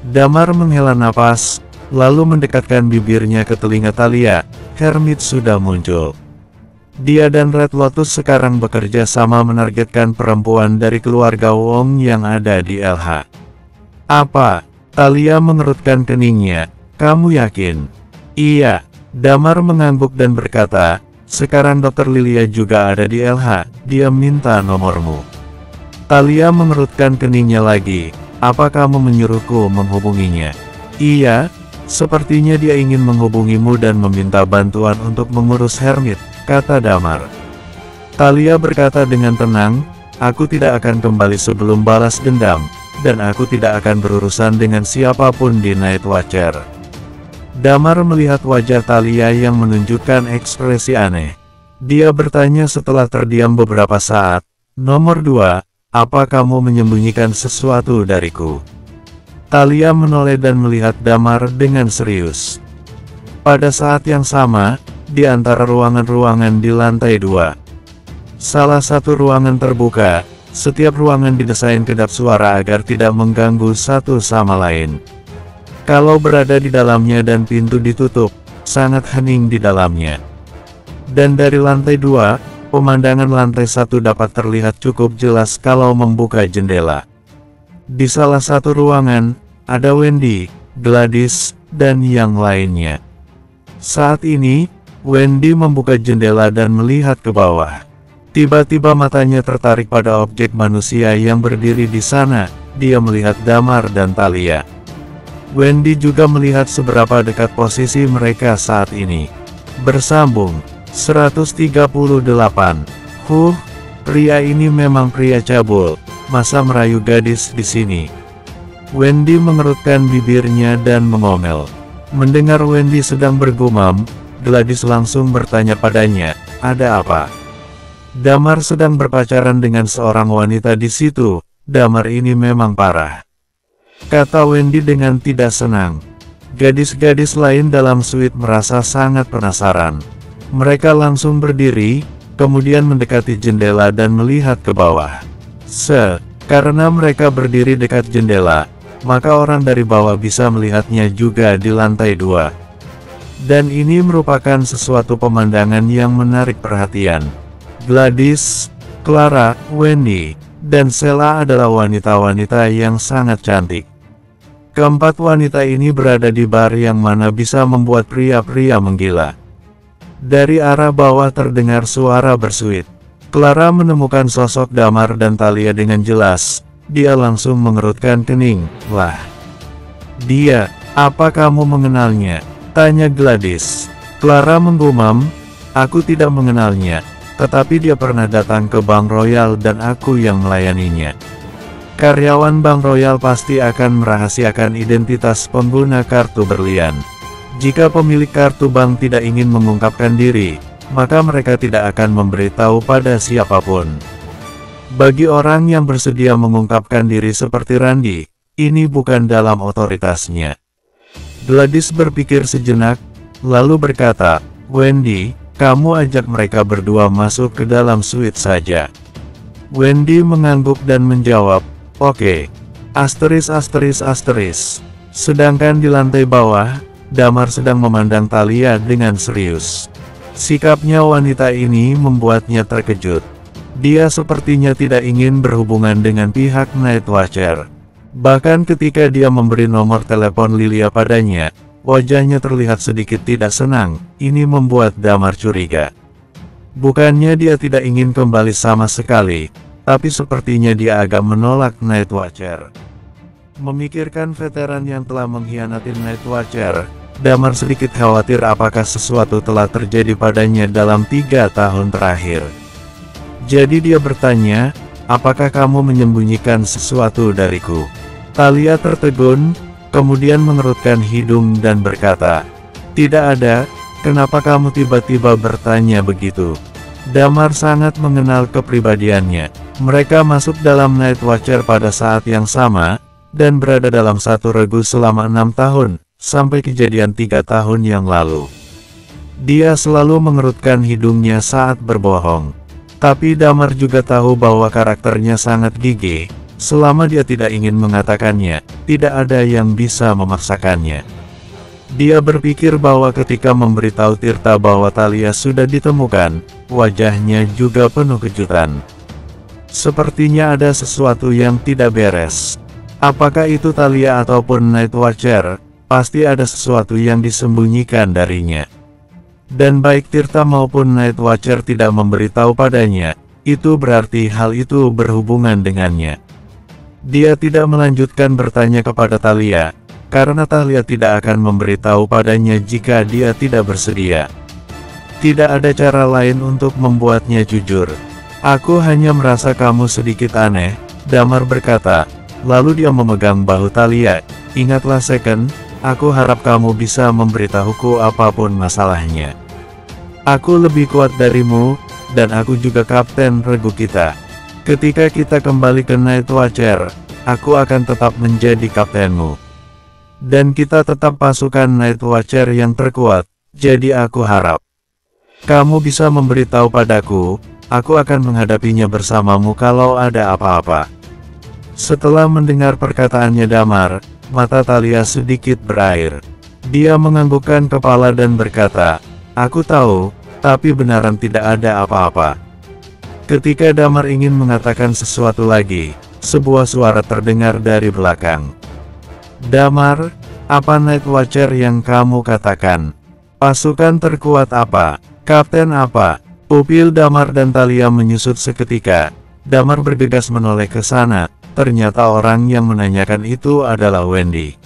Damar menghela napas, lalu mendekatkan bibirnya ke telinga Thalia. Hermit sudah muncul. Dia dan Red Lotus sekarang bekerja sama menargetkan perempuan dari keluarga Wong yang ada di LH. Apa? Thalia mengerutkan keningnya. Kamu yakin? Iya. Damar mengangguk dan berkata, sekarang Dr. Lilia juga ada di LH, dia minta nomormu. Thalia mengerutkan keningnya lagi. Apa kamu menyuruhku menghubunginya? Iya, sepertinya dia ingin menghubungimu dan meminta bantuan untuk mengurus Hermit, kata Damar. Thalia berkata dengan tenang, aku tidak akan kembali sebelum balas dendam, dan aku tidak akan berurusan dengan siapapun di Night Watcher. Damar melihat wajah Thalia yang menunjukkan ekspresi aneh. Dia bertanya setelah terdiam beberapa saat, nomor 2, apa kamu menyembunyikan sesuatu dariku? Thalia menoleh dan melihat Damar dengan serius. Pada saat yang sama, di antara ruangan-ruangan di lantai 2. Salah satu ruangan terbuka, setiap ruangan didesain kedap suara agar tidak mengganggu satu sama lain. Kalau berada di dalamnya dan pintu ditutup, sangat hening di dalamnya. Dan dari lantai 2, pemandangan lantai 1 dapat terlihat cukup jelas kalau membuka jendela. Di salah satu ruangan, ada Wendy, Gladys, dan yang lainnya. Saat ini, Wendy membuka jendela dan melihat ke bawah. Tiba-tiba matanya tertarik pada objek manusia yang berdiri di sana. Dia melihat Damar dan Thalia. Wendy juga melihat seberapa dekat posisi mereka saat ini. Bersambung 138. Pria ini memang pria cabul. Masa merayu gadis di sini? Wendy mengerutkan bibirnya dan mengomel. Mendengar Wendy sedang bergumam, Gladys langsung bertanya padanya, "Ada apa?" Damar sedang berpacaran dengan seorang wanita di situ. Damar ini memang parah, kata Wendy dengan tidak senang. Gadis-gadis lain dalam suite merasa sangat penasaran. Mereka langsung berdiri, kemudian mendekati jendela dan melihat ke bawah. Karena mereka berdiri dekat jendela, maka orang dari bawah bisa melihatnya juga di lantai 2. Dan ini merupakan sesuatu pemandangan yang menarik perhatian. Gladys, Clara, Wendy, dan Sheila adalah wanita-wanita yang sangat cantik. Keempat wanita ini berada di bar yang mana bisa membuat pria-pria menggila. Dari arah bawah terdengar suara bersuit. Clara menemukan sosok Damar dan Thalia dengan jelas. Dia langsung mengerutkan kening. "Wah, dia, apa kamu mengenalnya?" tanya Gladys. Clara menggumam, "Aku tidak mengenalnya, tetapi dia pernah datang ke Bank Royal dan aku yang melayaninya." Karyawan Bank Royal pasti akan merahasiakan identitas pengguna kartu berlian. Jika pemilik kartu bank tidak ingin mengungkapkan diri, maka mereka tidak akan memberitahu pada siapapun. Bagi orang yang bersedia mengungkapkan diri seperti Randy, ini bukan dalam otoritasnya. Gladys berpikir sejenak, lalu berkata, "Wendy, kamu ajak mereka berdua masuk ke dalam suite saja." Wendy mengangguk dan menjawab, "Oke." Sedangkan di lantai bawah, Damar sedang memandang Thalia dengan serius. Sikapnya wanita ini membuatnya terkejut. Dia sepertinya tidak ingin berhubungan dengan pihak Night Watcher. Bahkan ketika dia memberi nomor telepon Lilia padanya, wajahnya terlihat sedikit tidak senang. Ini membuat Damar curiga. Bukannya dia tidak ingin kembali sama sekali, tapi sepertinya dia agak menolak Night Watcher. Memikirkan veteran yang telah mengkhianati Night Watcher, Damar sedikit khawatir apakah sesuatu telah terjadi padanya dalam 3 tahun terakhir. Jadi dia bertanya, "Apakah kamu menyembunyikan sesuatu dariku?" Thalia tertegun, kemudian mengerutkan hidung dan berkata, "Tidak ada, kenapa kamu tiba-tiba bertanya begitu?" Damar sangat mengenal kepribadiannya. Mereka masuk dalam Night Watcher pada saat yang sama, dan berada dalam satu regu selama 6 tahun, sampai kejadian 3 tahun yang lalu. Dia selalu mengerutkan hidungnya saat berbohong. Tapi Damar juga tahu bahwa karakternya sangat gigih. Selama dia tidak ingin mengatakannya, tidak ada yang bisa memaksakannya. Dia berpikir bahwa ketika memberitahu Tirta bahwa Thalia sudah ditemukan, wajahnya juga penuh kejutan. Sepertinya ada sesuatu yang tidak beres. Apakah itu Thalia ataupun Night Watcher? Pasti ada sesuatu yang disembunyikan darinya. Dan baik Tirta maupun Night Watcher tidak memberitahu padanya, itu berarti hal itu berhubungan dengannya. Dia tidak melanjutkan bertanya kepada Thalia, karena Thalia tidak akan memberitahu padanya jika dia tidak bersedia. Tidak ada cara lain untuk membuatnya jujur. "Aku hanya merasa kamu sedikit aneh," Damar berkata, lalu dia memegang bahu Thalia. "Ingatlah Second, aku harap kamu bisa memberitahuku apapun masalahnya. Aku lebih kuat darimu, dan aku juga kapten regu kita. Ketika kita kembali ke Night Watcher, aku akan tetap menjadi kaptenmu. Dan kita tetap pasukan Night Watcher yang terkuat, jadi aku harap kamu bisa memberitahu padaku, aku akan menghadapinya bersamamu kalau ada apa-apa." Setelah mendengar perkataannya Damar, mata Thalia sedikit berair. Dia menganggukkan kepala dan berkata, "Aku tahu, tapi benaran tidak ada apa-apa. Ketika Damar ingin mengatakan sesuatu lagi, sebuah suara terdengar dari belakang. "Damar, apa Night Watcher yang kamu katakan? Pasukan terkuat apa? Kapten apa?" Pupil Damar dan Thalia menyusut seketika. Damar bergegas menoleh ke sana. Ternyata orang yang menanyakan itu adalah Wendy.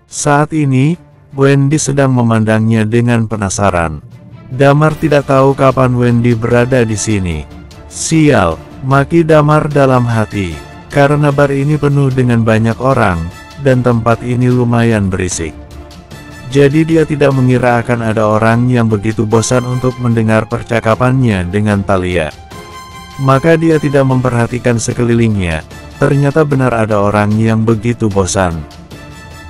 Saat ini, Wendy sedang memandangnya dengan penasaran. Damar tidak tahu kapan Wendy berada di sini. Sial, maki Damar dalam hati. Karena bar ini penuh dengan banyak orang, dan tempat ini lumayan berisik. Jadi dia tidak mengira akan ada orang yang begitu bosan untuk mendengar percakapannya dengan Thalia. Maka dia tidak memperhatikan sekelilingnya. Ternyata benar ada orang yang begitu bosan.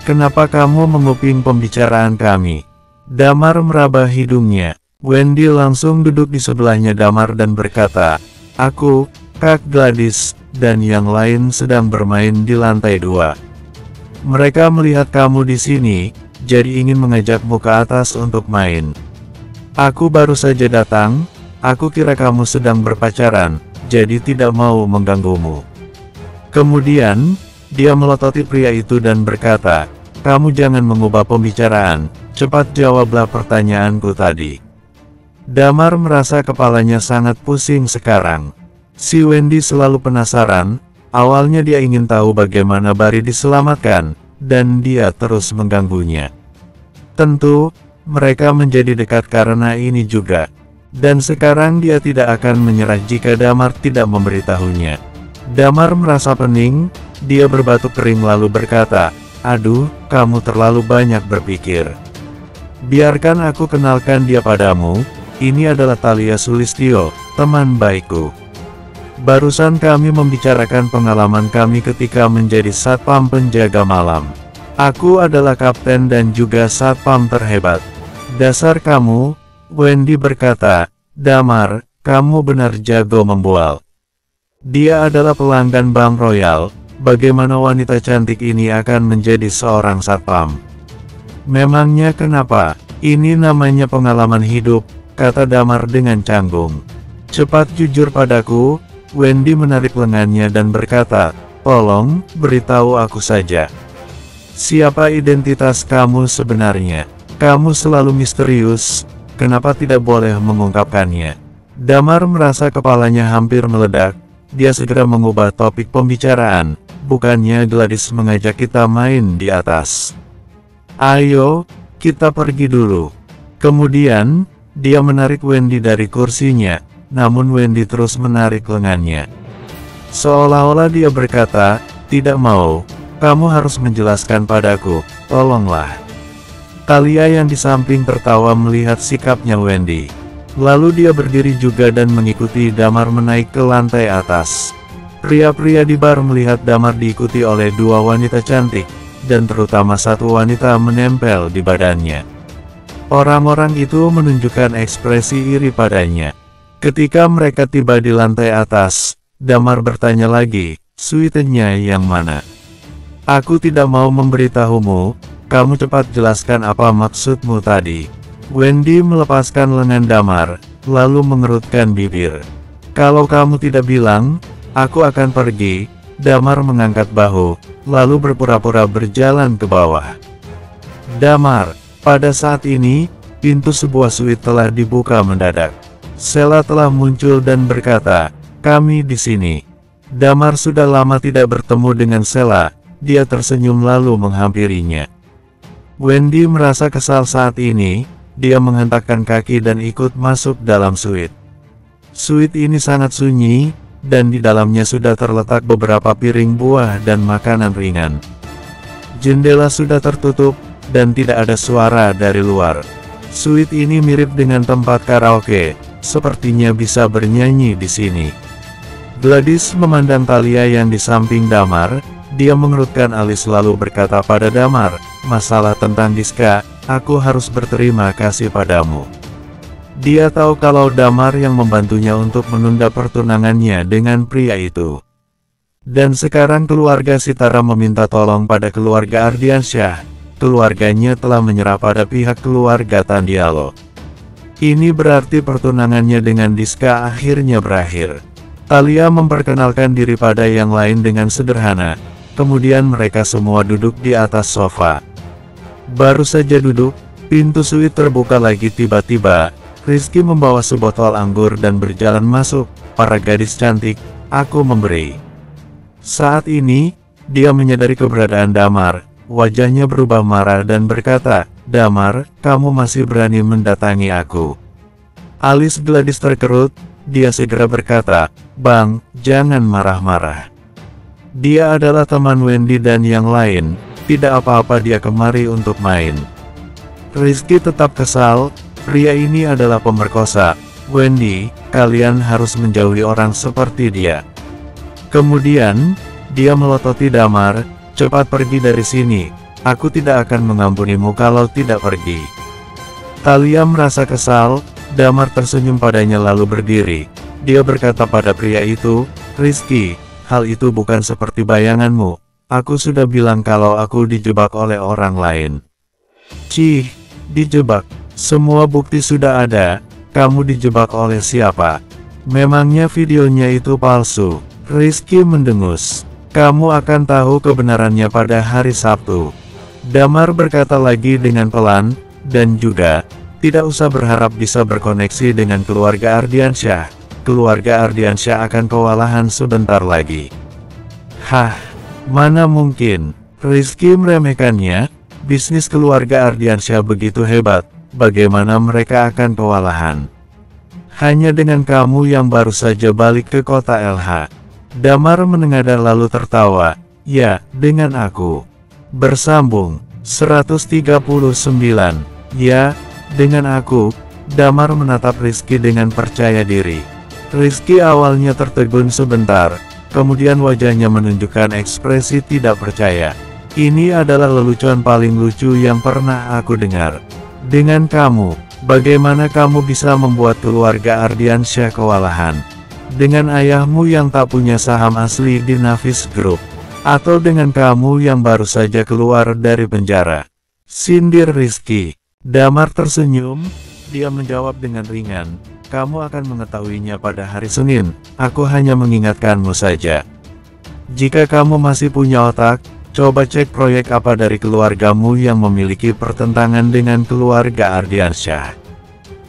"Kenapa kamu menguping pembicaraan kami?" Damar meraba hidungnya. Wendy langsung duduk di sebelahnya Damar dan berkata, "Aku, Kak Gladys, dan yang lain sedang bermain di lantai 2. Mereka melihat kamu di sini, jadi ingin mengajakmu ke atas untuk main. Aku baru saja datang, aku kira kamu sedang berpacaran, jadi tidak mau mengganggumu." Kemudian, dia melototi pria itu dan berkata, "Kamu jangan mengubah pembicaraan, cepat jawablah pertanyaanku tadi." Damar merasa kepalanya sangat pusing sekarang. Si Wendy selalu penasaran, awalnya dia ingin tahu bagaimana Bari diselamatkan, dan dia terus mengganggunya. Tentu, mereka menjadi dekat karena ini juga. Dan sekarang dia tidak akan menyerah jika Damar tidak memberitahunya. Damar merasa pening, dia berbatuk kering lalu berkata, "Aduh, kamu terlalu banyak berpikir. Biarkan aku kenalkan dia padamu, ini adalah Thalia Sulistyo, teman baikku. Barusan kami membicarakan pengalaman kami ketika menjadi satpam penjaga malam. Aku adalah kapten dan juga satpam terhebat. Dasar kamu," Wendy berkata, "Damar, kamu benar jago membual. Dia adalah pelanggan Bank Royal, bagaimana wanita cantik ini akan menjadi seorang satpam? Memangnya kenapa? Ini namanya pengalaman hidup," kata Damar dengan canggung. "Cepat jujur padaku." Wendy menarik lengannya dan berkata, "Tolong, beritahu aku saja. Siapa identitas kamu sebenarnya? Kamu selalu misterius, kenapa tidak boleh mengungkapkannya?" Damar merasa kepalanya hampir meledak. Dia segera mengubah topik pembicaraan. "Bukannya Gladys mengajak kita main di atas? Ayo, kita pergi dulu." Kemudian, dia menarik Wendy dari kursinya, namun Wendy terus menarik lengannya. Seolah-olah dia berkata, "Tidak mau, kamu harus menjelaskan padaku, tolonglah." Thalia yang di samping tertawa melihat sikapnya Wendy. Lalu dia berdiri juga dan mengikuti Damar menaik ke lantai atas. Pria-pria di bar melihat Damar diikuti oleh dua wanita cantik, dan terutama satu wanita menempel di badannya. Orang-orang itu menunjukkan ekspresi iri padanya. Ketika mereka tiba di lantai atas, Damar bertanya lagi, "Suitenya yang mana?" "Aku tidak mau memberitahumu, kamu cepat jelaskan apa maksudmu tadi." Wendy melepaskan lengan Damar, lalu mengerutkan bibir. "Kalau kamu tidak bilang, aku akan pergi." Damar mengangkat bahu, lalu berpura-pura berjalan ke bawah. Damar. Pada saat ini, pintu sebuah suite telah dibuka mendadak. Sheila telah muncul dan berkata, "Kami di sini." Damar sudah lama tidak bertemu dengan Sheila, dia tersenyum lalu menghampirinya. Wendy merasa kesal saat ini. Dia menghentakkan kaki dan ikut masuk dalam suite. Suite ini sangat sunyi, dan di dalamnya sudah terletak beberapa piring buah dan makanan ringan. Jendela sudah tertutup, dan tidak ada suara dari luar. Suite ini mirip dengan tempat karaoke, sepertinya bisa bernyanyi di sini. Gladys memandang Thalia yang di samping Damar, dia mengerutkan alis lalu berkata pada Damar, "Masalah tentang Diska, aku harus berterima kasih padamu." Dia tahu kalau Damar yang membantunya untuk menunda pertunangannya dengan pria itu. Dan sekarang keluarga Sitara meminta tolong pada keluarga Ardiansyah. Keluarganya telah menyerah pada pihak keluarga Tandialo. Ini berarti pertunangannya dengan Diska akhirnya berakhir. Thalia memperkenalkan diri pada yang lain dengan sederhana, kemudian mereka semua duduk di atas sofa. Baru saja duduk, pintu suite terbuka lagi tiba-tiba. Rizky membawa sebotol anggur dan berjalan masuk. Para gadis cantik, aku memberi. Saat ini, dia menyadari keberadaan Damar. Wajahnya berubah marah dan berkata, "Damar, kamu masih berani mendatangi aku?" Alis Gladys terkerut, dia segera berkata, "Bang, jangan marah-marah. Dia adalah teman Wendy dan yang lain, tidak apa-apa dia kemari untuk main." Rizky tetap kesal, pria ini adalah pemerkosa. "Wendy, kalian harus menjauhi orang seperti dia." Kemudian, dia melototi Damar, "Cepat pergi dari sini, aku tidak akan mengampunimu kalau tidak pergi." Thalia merasa kesal, Damar tersenyum padanya lalu berdiri. Dia berkata pada pria itu, "Rizky, hal itu bukan seperti bayanganmu. Aku sudah bilang kalau aku dijebak oleh orang lain." "Cih, dijebak? Semua bukti sudah ada, kamu dijebak oleh siapa? Memangnya videonya itu palsu?" Rizky mendengus. "Kamu akan tahu kebenarannya pada hari Sabtu." Damar berkata lagi dengan pelan, "Dan juga, tidak usah berharap bisa berkoneksi dengan keluarga Ardiansyah. Keluarga Ardiansyah akan kewalahan sebentar lagi." "Hah, mana mungkin?" Rizky meremehkannya. "Bisnis keluarga Ardiansyah begitu hebat, bagaimana mereka akan kewalahan? Hanya dengan kamu yang baru saja balik ke kota LH." Damar menengadah lalu tertawa, "Ya, dengan aku." Bersambung 139. "Ya, dengan aku." Damar menatap Rizky dengan percaya diri. Rizky awalnya tertegun sebentar, kemudian wajahnya menunjukkan ekspresi tidak percaya. "Ini adalah lelucon paling lucu yang pernah aku dengar. Dengan kamu, bagaimana kamu bisa membuat keluarga Ardiansyah kewalahan? Dengan ayahmu yang tak punya saham asli di Navis Group? Atau dengan kamu yang baru saja keluar dari penjara?" Sindir Rizky. Damar tersenyum, dia menjawab dengan ringan, "Kamu akan mengetahuinya pada hari Senin, aku hanya mengingatkanmu saja. Jika kamu masih punya otak, coba cek proyek apa dari keluargamu yang memiliki pertentangan dengan keluarga Ardiansyah.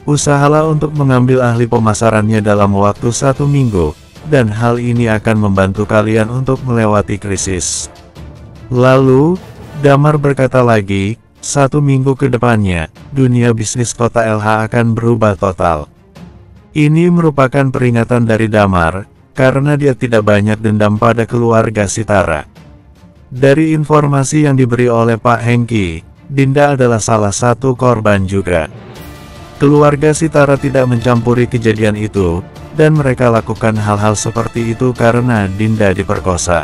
Usahalah untuk mengambil ahli pemasarannya dalam waktu 1 minggu, dan hal ini akan membantu kalian untuk melewati krisis." Lalu, Damar berkata lagi, "1 minggu ke depannya, dunia bisnis kota LH akan berubah total." Ini merupakan peringatan dari Damar, karena dia tidak banyak dendam pada keluarga Sitara. Dari informasi yang diberi oleh Pak Hengki, Dinda adalah salah satu korban juga. Keluarga Sitara tidak mencampuri kejadian itu, dan mereka lakukan hal-hal seperti itu karena Dinda diperkosa.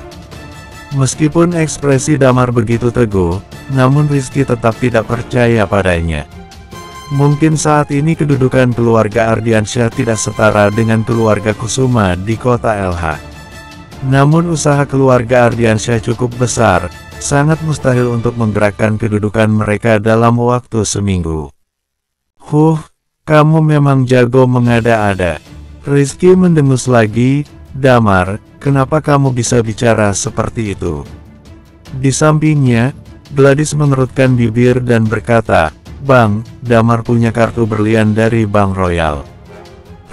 Meskipun ekspresi Damar begitu teguh, namun Rizky tetap tidak percaya padanya. Mungkin saat ini kedudukan keluarga Ardiansyah tidak setara dengan keluarga Kusuma di kota LH. Namun usaha keluarga Ardiansyah cukup besar, sangat mustahil untuk menggerakkan kedudukan mereka dalam waktu seminggu. Kamu memang jago mengada-ada." Rizky mendengus lagi, "Damar, kenapa kamu bisa bicara seperti itu?" Di sampingnya, Gladys mengerutkan bibir dan berkata, "Bang, Damar punya kartu berlian dari Bank Royal."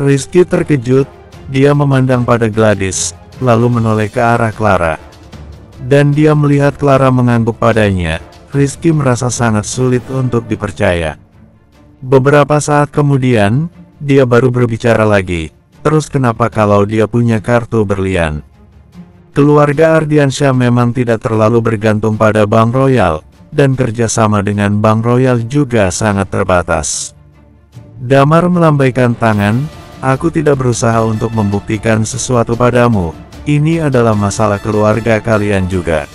Rizky terkejut, dia memandang pada Gladys, lalu menoleh ke arah Clara. Dan dia melihat Clara mengangguk padanya. Rizky merasa sangat sulit untuk dipercaya. Beberapa saat kemudian, dia baru berbicara lagi, "Terus kenapa kalau dia punya kartu berlian?" Keluarga Ardiansyah memang tidak terlalu bergantung pada Bank Royal, dan kerjasama dengan Bank Royal juga sangat terbatas. Damar melambaikan tangan, "Aku tidak berusaha untuk membuktikan sesuatu padamu, ini adalah masalah keluarga kalian juga.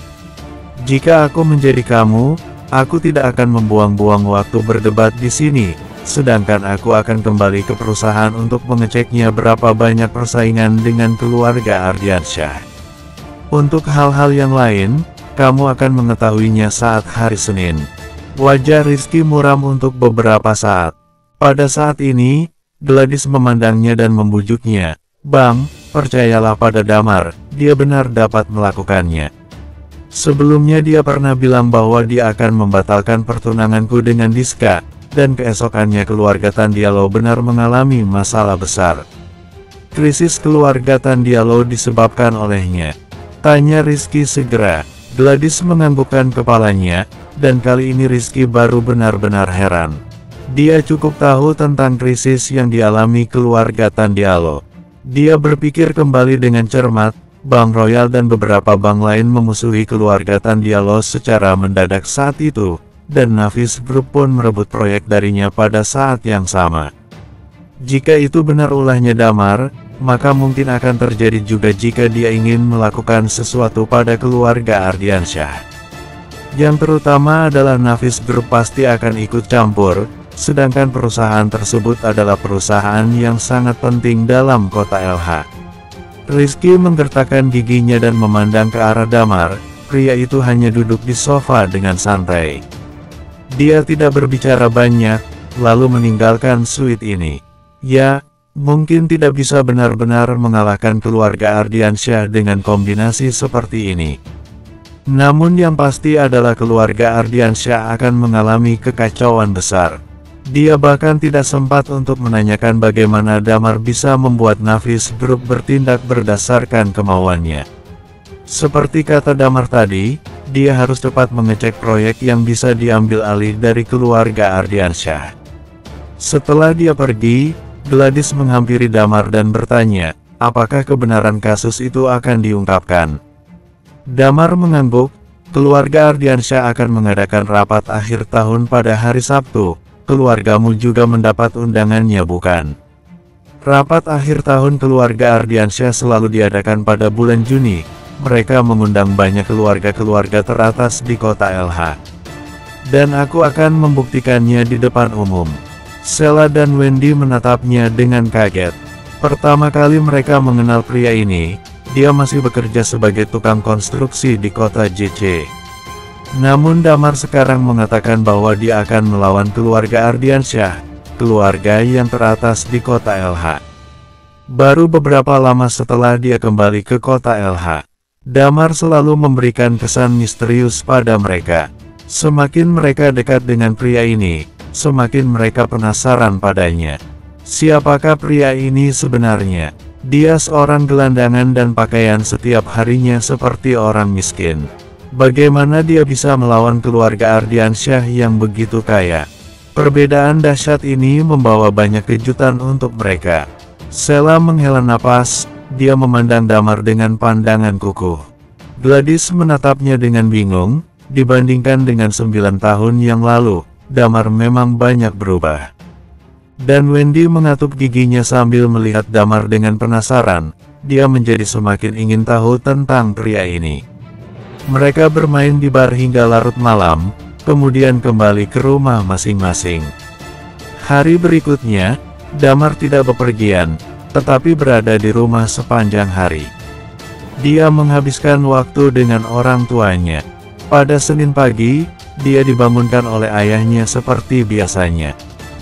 Jika aku menjadi kamu, aku tidak akan membuang-buang waktu berdebat di sini, sedangkan aku akan kembali ke perusahaan untuk mengeceknya berapa banyak persaingan dengan keluarga Ardiansyah. Untuk hal-hal yang lain, kamu akan mengetahuinya saat hari Senin." Wajah Rizky muram untuk beberapa saat. Pada saat ini, Gladys memandangnya dan membujuknya. Bang, percayalah pada Damar, dia benar dapat melakukannya. Sebelumnya dia pernah bilang bahwa dia akan membatalkan pertunanganku dengan Diska, dan keesokannya keluarga Tandialo benar mengalami masalah besar. Krisis keluarga Tandialo disebabkan olehnya. Tanya Rizky segera. Gladys menganggukkan kepalanya, dan kali ini Rizky baru benar-benar heran. Dia cukup tahu tentang krisis yang dialami keluarga Tandialo. Dia berpikir kembali dengan cermat. Bank Royal dan beberapa bank lain memusuhi keluarga Tandialo secara mendadak saat itu, dan Navis Group pun merebut proyek darinya pada saat yang sama. Jika itu benar ulahnya Damar, maka mungkin akan terjadi juga jika dia ingin melakukan sesuatu pada keluarga Ardiansyah. Yang terutama adalah Navis Group pasti akan ikut campur, sedangkan perusahaan tersebut adalah perusahaan yang sangat penting dalam kota LH. Rizky menggertakkan giginya dan memandang ke arah Damar. Pria itu hanya duduk di sofa dengan santai. Dia tidak berbicara banyak, lalu meninggalkan suite ini. Ya, mungkin tidak bisa benar-benar mengalahkan keluarga Ardiansyah dengan kombinasi seperti ini. Namun yang pasti adalah keluarga Ardiansyah akan mengalami kekacauan besar. Dia bahkan tidak sempat untuk menanyakan bagaimana Damar bisa membuat Navis Group bertindak berdasarkan kemauannya. Seperti kata Damar tadi, dia harus cepat mengecek proyek yang bisa diambil alih dari keluarga Ardiansyah. Setelah dia pergi, Gladys menghampiri Damar dan bertanya, apakah kebenaran kasus itu akan diungkapkan. Damar mengangguk. Keluarga Ardiansyah akan mengadakan rapat akhir tahun pada hari Sabtu. Keluargamu juga mendapat undangannya bukan? Rapat akhir tahun keluarga Ardiansyah selalu diadakan pada bulan Juni. Mereka mengundang banyak keluarga-keluarga teratas di kota LH. Dan aku akan membuktikannya di depan umum. Sheila dan Wendy menatapnya dengan kaget. Pertama kali mereka mengenal pria ini, dia masih bekerja sebagai tukang konstruksi di kota JC. Namun Damar sekarang mengatakan bahwa dia akan melawan keluarga Ardiansyah, keluarga yang teratas di kota LH. Baru beberapa lama setelah dia kembali ke kota LH, Damar selalu memberikan kesan misterius pada mereka. Semakin mereka dekat dengan pria ini, semakin mereka penasaran padanya. Siapakah pria ini sebenarnya? Dia seorang gelandangan dan pakaian setiap harinya seperti orang miskin. Bagaimana dia bisa melawan keluarga Ardiansyah yang begitu kaya? Perbedaan dahsyat ini membawa banyak kejutan untuk mereka. Sheila menghela napas, dia memandang Damar dengan pandangan kukuh. Gladys menatapnya dengan bingung, dibandingkan dengan 9 tahun yang lalu, Damar memang banyak berubah. Dan Wendy mengatupkan giginya sambil melihat Damar dengan penasaran, dia menjadi semakin ingin tahu tentang pria ini. Mereka bermain di bar hingga larut malam, kemudian kembali ke rumah masing-masing. Hari berikutnya, Damar tidak bepergian, tetapi berada di rumah sepanjang hari. Dia menghabiskan waktu dengan orang tuanya. Pada Senin pagi, dia dibangunkan oleh ayahnya seperti biasanya.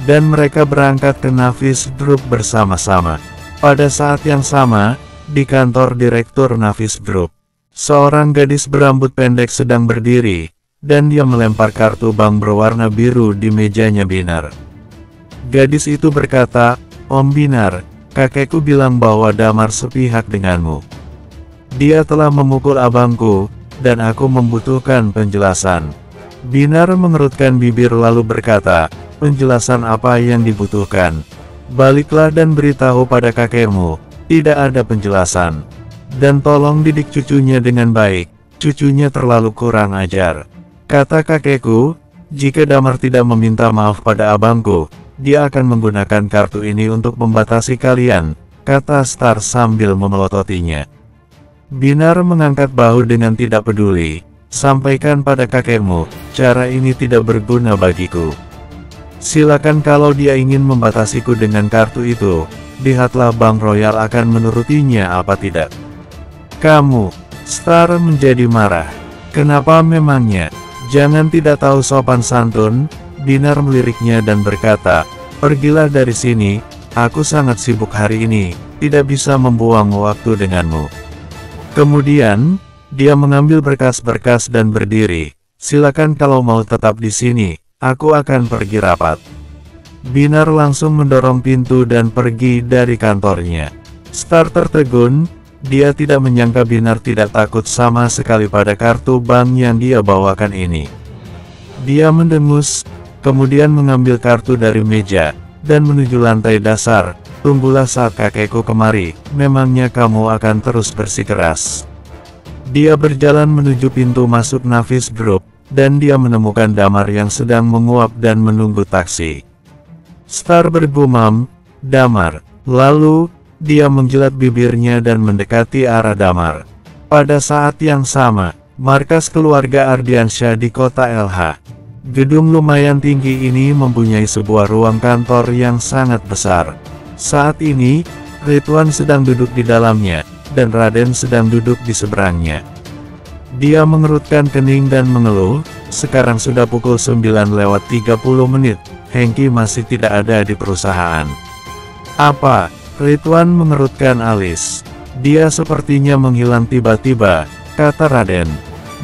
Dan mereka berangkat ke Navis Group bersama-sama. Pada saat yang sama, di kantor Direktur Navis Group, seorang gadis berambut pendek sedang berdiri, dan dia melempar kartu bank berwarna biru di mejanya Binar. Gadis itu berkata, Om Binar, kakekku bilang bahwa Damar sepihak denganmu. Dia telah memukul abangku, dan aku membutuhkan penjelasan. Binar mengerutkan bibir lalu berkata, penjelasan apa yang dibutuhkan? Baliklah dan beritahu pada kakekmu, tidak ada penjelasan. Dan tolong didik cucunya dengan baik, cucunya terlalu kurang ajar. Kata kakekku, jika Damar tidak meminta maaf pada abangku, dia akan menggunakan kartu ini untuk membatasi kalian, kata Star sambil memelototinya. Binar mengangkat bahu dengan tidak peduli, sampaikan pada kakekmu, cara ini tidak berguna bagiku. Silakan kalau dia ingin membatasiku dengan kartu itu, lihatlah Bank Royal akan menurutinya apa tidak. Kamu, Star menjadi marah. Kenapa memangnya? Jangan tidak tahu sopan santun. Binar meliriknya dan berkata, Pergilah dari sini, aku sangat sibuk hari ini, tidak bisa membuang waktu denganmu. Kemudian, dia mengambil berkas-berkas dan berdiri. Silakan kalau mau tetap di sini, aku akan pergi rapat. Binar langsung mendorong pintu dan pergi dari kantornya. Star tertegun, dia tidak menyangka Binar tidak takut sama sekali pada kartu bank yang dia bawakan ini. Dia mendengus, kemudian mengambil kartu dari meja, dan menuju lantai dasar. Tunggulah saat kakekku kemari, memangnya kamu akan terus bersikeras. Dia berjalan menuju pintu masuk Navis Group, dan dia menemukan Damar yang sedang menguap dan menunggu taksi. Star bergumam, Damar. Lalu, dia menjilat bibirnya dan mendekati arah Damar. Pada saat yang sama, markas keluarga Ardiansyah di kota LH. Gedung lumayan tinggi ini mempunyai sebuah ruang kantor yang sangat besar. Saat ini, Ridwan sedang duduk di dalamnya, dan Raden sedang duduk di seberangnya. Dia mengerutkan kening dan mengeluh, sekarang sudah pukul 9:30, Hengki masih tidak ada di perusahaan. Apa? Ridwan mengerutkan alis. Dia sepertinya menghilang tiba-tiba, kata Raden.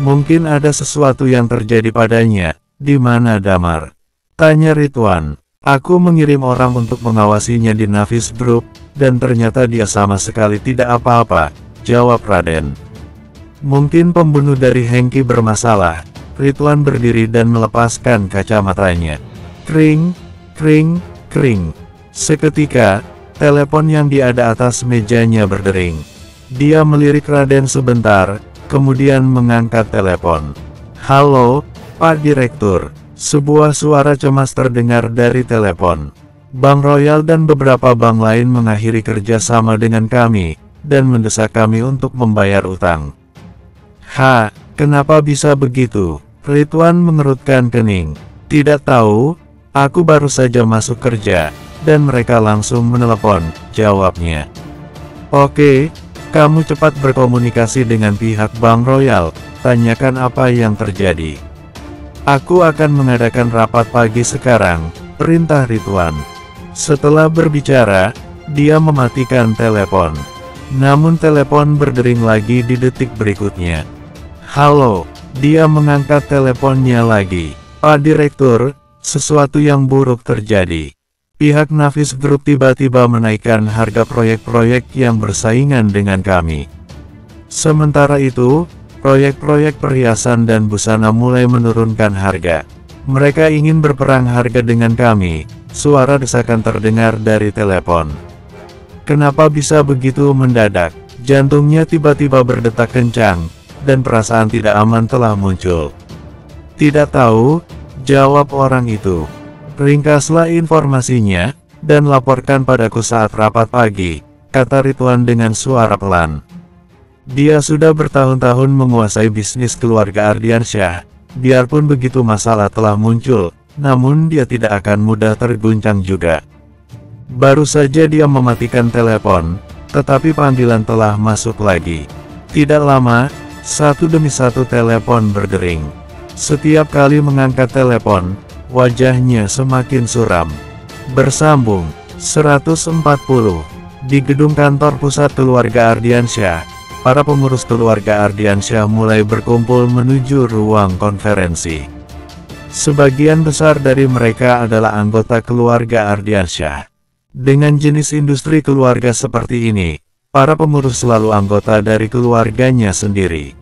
Mungkin ada sesuatu yang terjadi padanya. Di mana Damar? Tanya Ridwan. Aku mengirim orang untuk mengawasinya di Navis Group, dan ternyata dia sama sekali tidak apa-apa, jawab Raden. Mungkin pembunuh dari Hengki bermasalah. Ridwan berdiri dan melepaskan kacamatanya. Kring, kring, kring. Seketika, telepon yang ada atas mejanya berdering. Dia melirik Raden sebentar, kemudian mengangkat telepon. Halo, Pak Direktur. Sebuah suara cemas terdengar dari telepon. Bank Royal dan beberapa bank lain mengakhiri kerjasama dengan kami, dan mendesak kami untuk membayar utang. Kenapa bisa begitu? Ridwan mengerutkan kening. Tidak tahu, aku baru saja masuk kerja, dan mereka langsung menelepon, jawabnya. Oke, kamu cepat berkomunikasi dengan pihak Bank Royal, tanyakan apa yang terjadi. Aku akan mengadakan rapat pagi sekarang, perintah Ridwan. Setelah berbicara, dia mematikan telepon. Namun telepon berdering lagi di detik berikutnya. Halo, dia mengangkat teleponnya lagi. Pak Direktur, sesuatu yang buruk terjadi. Pihak Navis Group tiba-tiba menaikkan harga proyek-proyek yang bersaingan dengan kami. Sementara itu, proyek-proyek perhiasan dan busana mulai menurunkan harga. Mereka ingin berperang harga dengan kami. Suara desakan terdengar dari telepon. Kenapa bisa begitu mendadak? Jantungnya tiba-tiba berdetak kencang, dan perasaan tidak aman telah muncul. Tidak tahu, jawab orang itu. Ringkaslah informasinya, dan laporkan padaku saat rapat pagi, kata Ridwan dengan suara pelan. Dia sudah bertahun-tahun menguasai bisnis keluarga Ardiansyah. Biarpun begitu masalah telah muncul, namun dia tidak akan mudah terguncang juga. Baru saja dia mematikan telepon, tetapi panggilan telah masuk lagi. Tidak lama, satu demi satu telepon berdering. Setiap kali mengangkat telepon, wajahnya semakin suram. Bersambung, 140. Di gedung kantor pusat keluarga Ardiansyah, para pengurus keluarga Ardiansyah mulai berkumpul menuju ruang konferensi. Sebagian besar dari mereka adalah anggota keluarga Ardiansyah. Dengan jenis industri keluarga seperti ini, para pengurus selalu anggota dari keluarganya sendiri.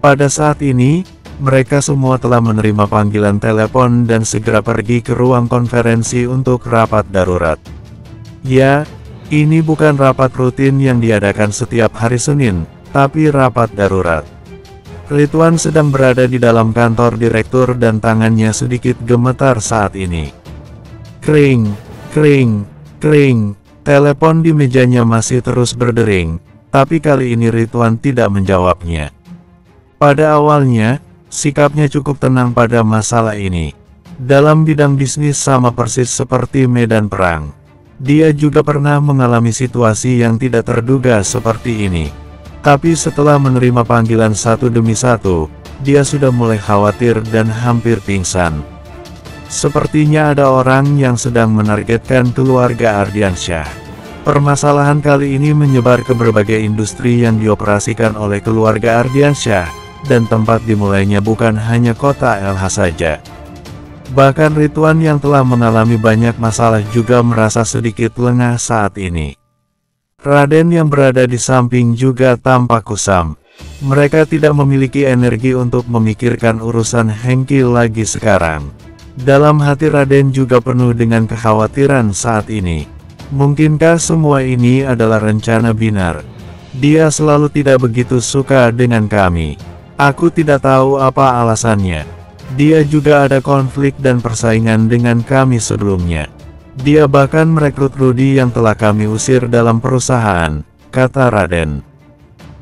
Pada saat ini, mereka semua telah menerima panggilan telepon dan segera pergi ke ruang konferensi untuk rapat darurat. Ya, ini bukan rapat rutin yang diadakan setiap hari Senin, tapi rapat darurat. Ridwan sedang berada di dalam kantor direktur dan tangannya sedikit gemetar saat ini. Kring, kring, kring. Telepon di mejanya masih terus berdering, tapi kali ini Ridwan tidak menjawabnya. Pada awalnya, sikapnya cukup tenang pada masalah ini. Dalam bidang bisnis sama persis seperti medan perang. Dia juga pernah mengalami situasi yang tidak terduga seperti ini. Tapi setelah menerima panggilan satu demi satu, dia sudah mulai khawatir dan hampir pingsan. Sepertinya ada orang yang sedang menargetkan keluarga Ardiansyah. Permasalahan kali ini menyebar ke berbagai industri yang dioperasikan oleh keluarga Ardiansyah, dan tempat dimulainya bukan hanya kota LH saja. Bahkan Ridwan yang telah mengalami banyak masalah juga merasa sedikit lengah saat ini. Raden yang berada di samping juga tampak kusam. Mereka tidak memiliki energi untuk memikirkan urusan Hengki lagi sekarang. Dalam hati Raden juga penuh dengan kekhawatiran saat ini. Mungkinkah semua ini adalah rencana Binar? Dia selalu tidak begitu suka dengan kami. Aku tidak tahu apa alasannya. Dia juga ada konflik dan persaingan dengan kami sebelumnya. Dia bahkan merekrut Rudi yang telah kami usir dalam perusahaan, kata Raden.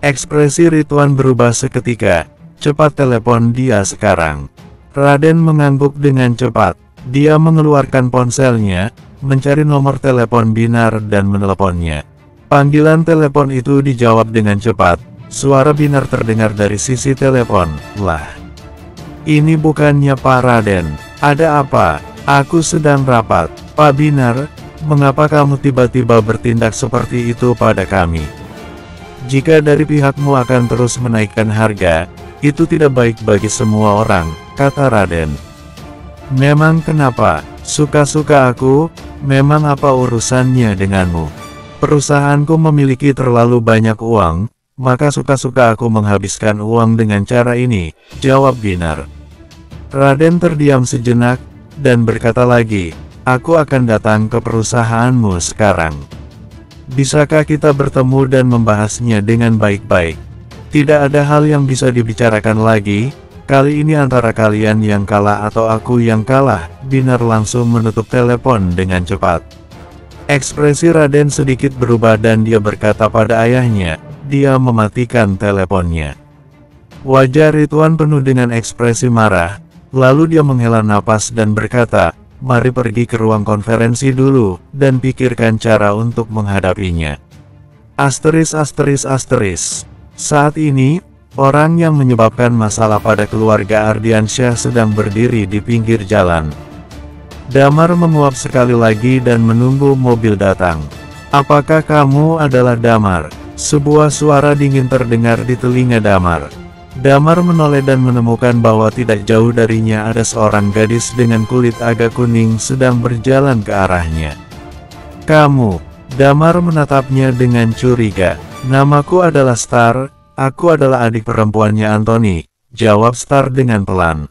Ekspresi Ridwan berubah seketika. Cepat telepon dia sekarang. Raden mengangguk dengan cepat. Dia mengeluarkan ponselnya, mencari nomor telepon Binar dan meneleponnya. Panggilan telepon itu dijawab dengan cepat. Suara Binar terdengar dari sisi telepon. Lah, ini bukannya Pak Raden. Ada apa? Aku sedang rapat. Pak Binar, mengapa kamu tiba-tiba bertindak seperti itu pada kami? Jika dari pihakmu akan terus menaikkan harga, itu tidak baik bagi semua orang, kata Raden. Memang kenapa? Suka-suka aku, memang apa urusannya denganmu? Perusahaanku memiliki terlalu banyak uang, maka suka-suka aku menghabiskan uang dengan cara ini, jawab Binar. Raden terdiam sejenak, dan berkata lagi, aku akan datang ke perusahaanmu sekarang. Bisakah kita bertemu dan membahasnya dengan baik-baik? Tidak ada hal yang bisa dibicarakan lagi, kali ini antara kalian yang kalah atau aku yang kalah. Binar langsung menutup telepon dengan cepat. Ekspresi Raden sedikit berubah dan dia berkata pada ayahnya, dia mematikan teleponnya. Wajah Ridwan penuh dengan ekspresi marah, lalu dia menghela napas dan berkata, mari pergi ke ruang konferensi dulu, dan pikirkan cara untuk menghadapinya. Asteris. Saat ini, orang yang menyebabkan masalah pada keluarga Ardiansyah sedang berdiri di pinggir jalan. Damar menguap sekali lagi dan menunggu mobil datang. Apakah kamu adalah Damar? Sebuah suara dingin terdengar di telinga Damar. Damar menoleh dan menemukan bahwa tidak jauh darinya ada seorang gadis dengan kulit agak kuning sedang berjalan ke arahnya. Kamu? Damar menatapnya dengan curiga. Namaku adalah Star, aku adalah adik perempuannya Anthony, jawab Star dengan pelan.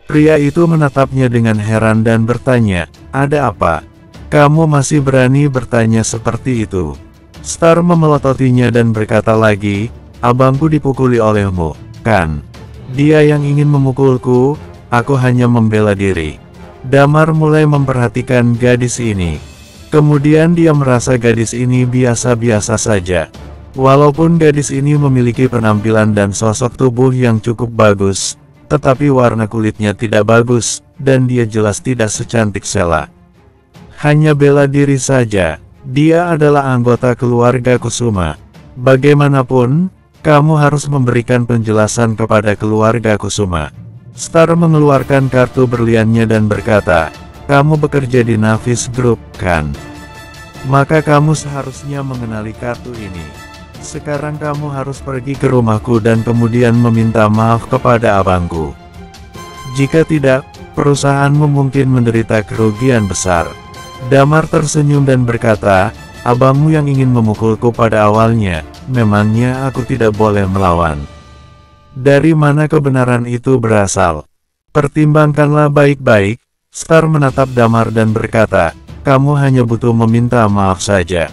Pria itu menatapnya dengan heran dan bertanya, ada apa? Kamu masih berani bertanya seperti itu? Star memelototinya dan berkata lagi, abangku dipukuli olehmu, kan? Dia yang ingin memukulku, aku hanya membela diri. Damar mulai memperhatikan gadis ini. Kemudian dia merasa gadis ini biasa-biasa saja. Walaupun gadis ini memiliki penampilan dan sosok tubuh yang cukup bagus, tetapi warna kulitnya tidak bagus, dan dia jelas tidak secantik Sela. Hanya bela diri saja, dia adalah anggota keluarga Kusuma. Bagaimanapun, kamu harus memberikan penjelasan kepada keluarga Kusuma. Star mengeluarkan kartu berliannya dan berkata, kamu bekerja di Navis Group, kan? Maka kamu seharusnya mengenali kartu ini. Sekarang kamu harus pergi ke rumahku dan kemudian meminta maaf kepada abangku. Jika tidak, perusahaanmu mungkin menderita kerugian besar. Damar tersenyum dan berkata, abangmu yang ingin memukulku pada awalnya, memangnya aku tidak boleh melawan. Dari mana kebenaran itu berasal? Pertimbangkanlah baik-baik. Star menatap Damar dan berkata, kamu hanya butuh meminta maaf saja.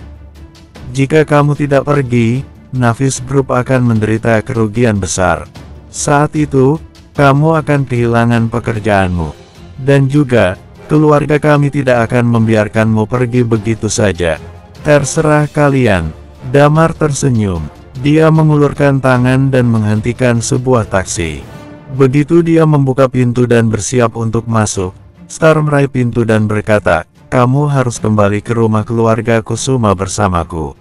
Jika kamu tidak pergi, Navis Group akan menderita kerugian besar. Saat itu, kamu akan kehilangan pekerjaanmu. Dan juga, keluarga kami tidak akan membiarkanmu pergi begitu saja. Terserah kalian. Damar tersenyum. Dia mengulurkan tangan dan menghentikan sebuah taksi. Begitu dia membuka pintu dan bersiap untuk masuk, Star meraih pintu dan berkata, kamu harus kembali ke rumah keluarga Kusuma bersamaku.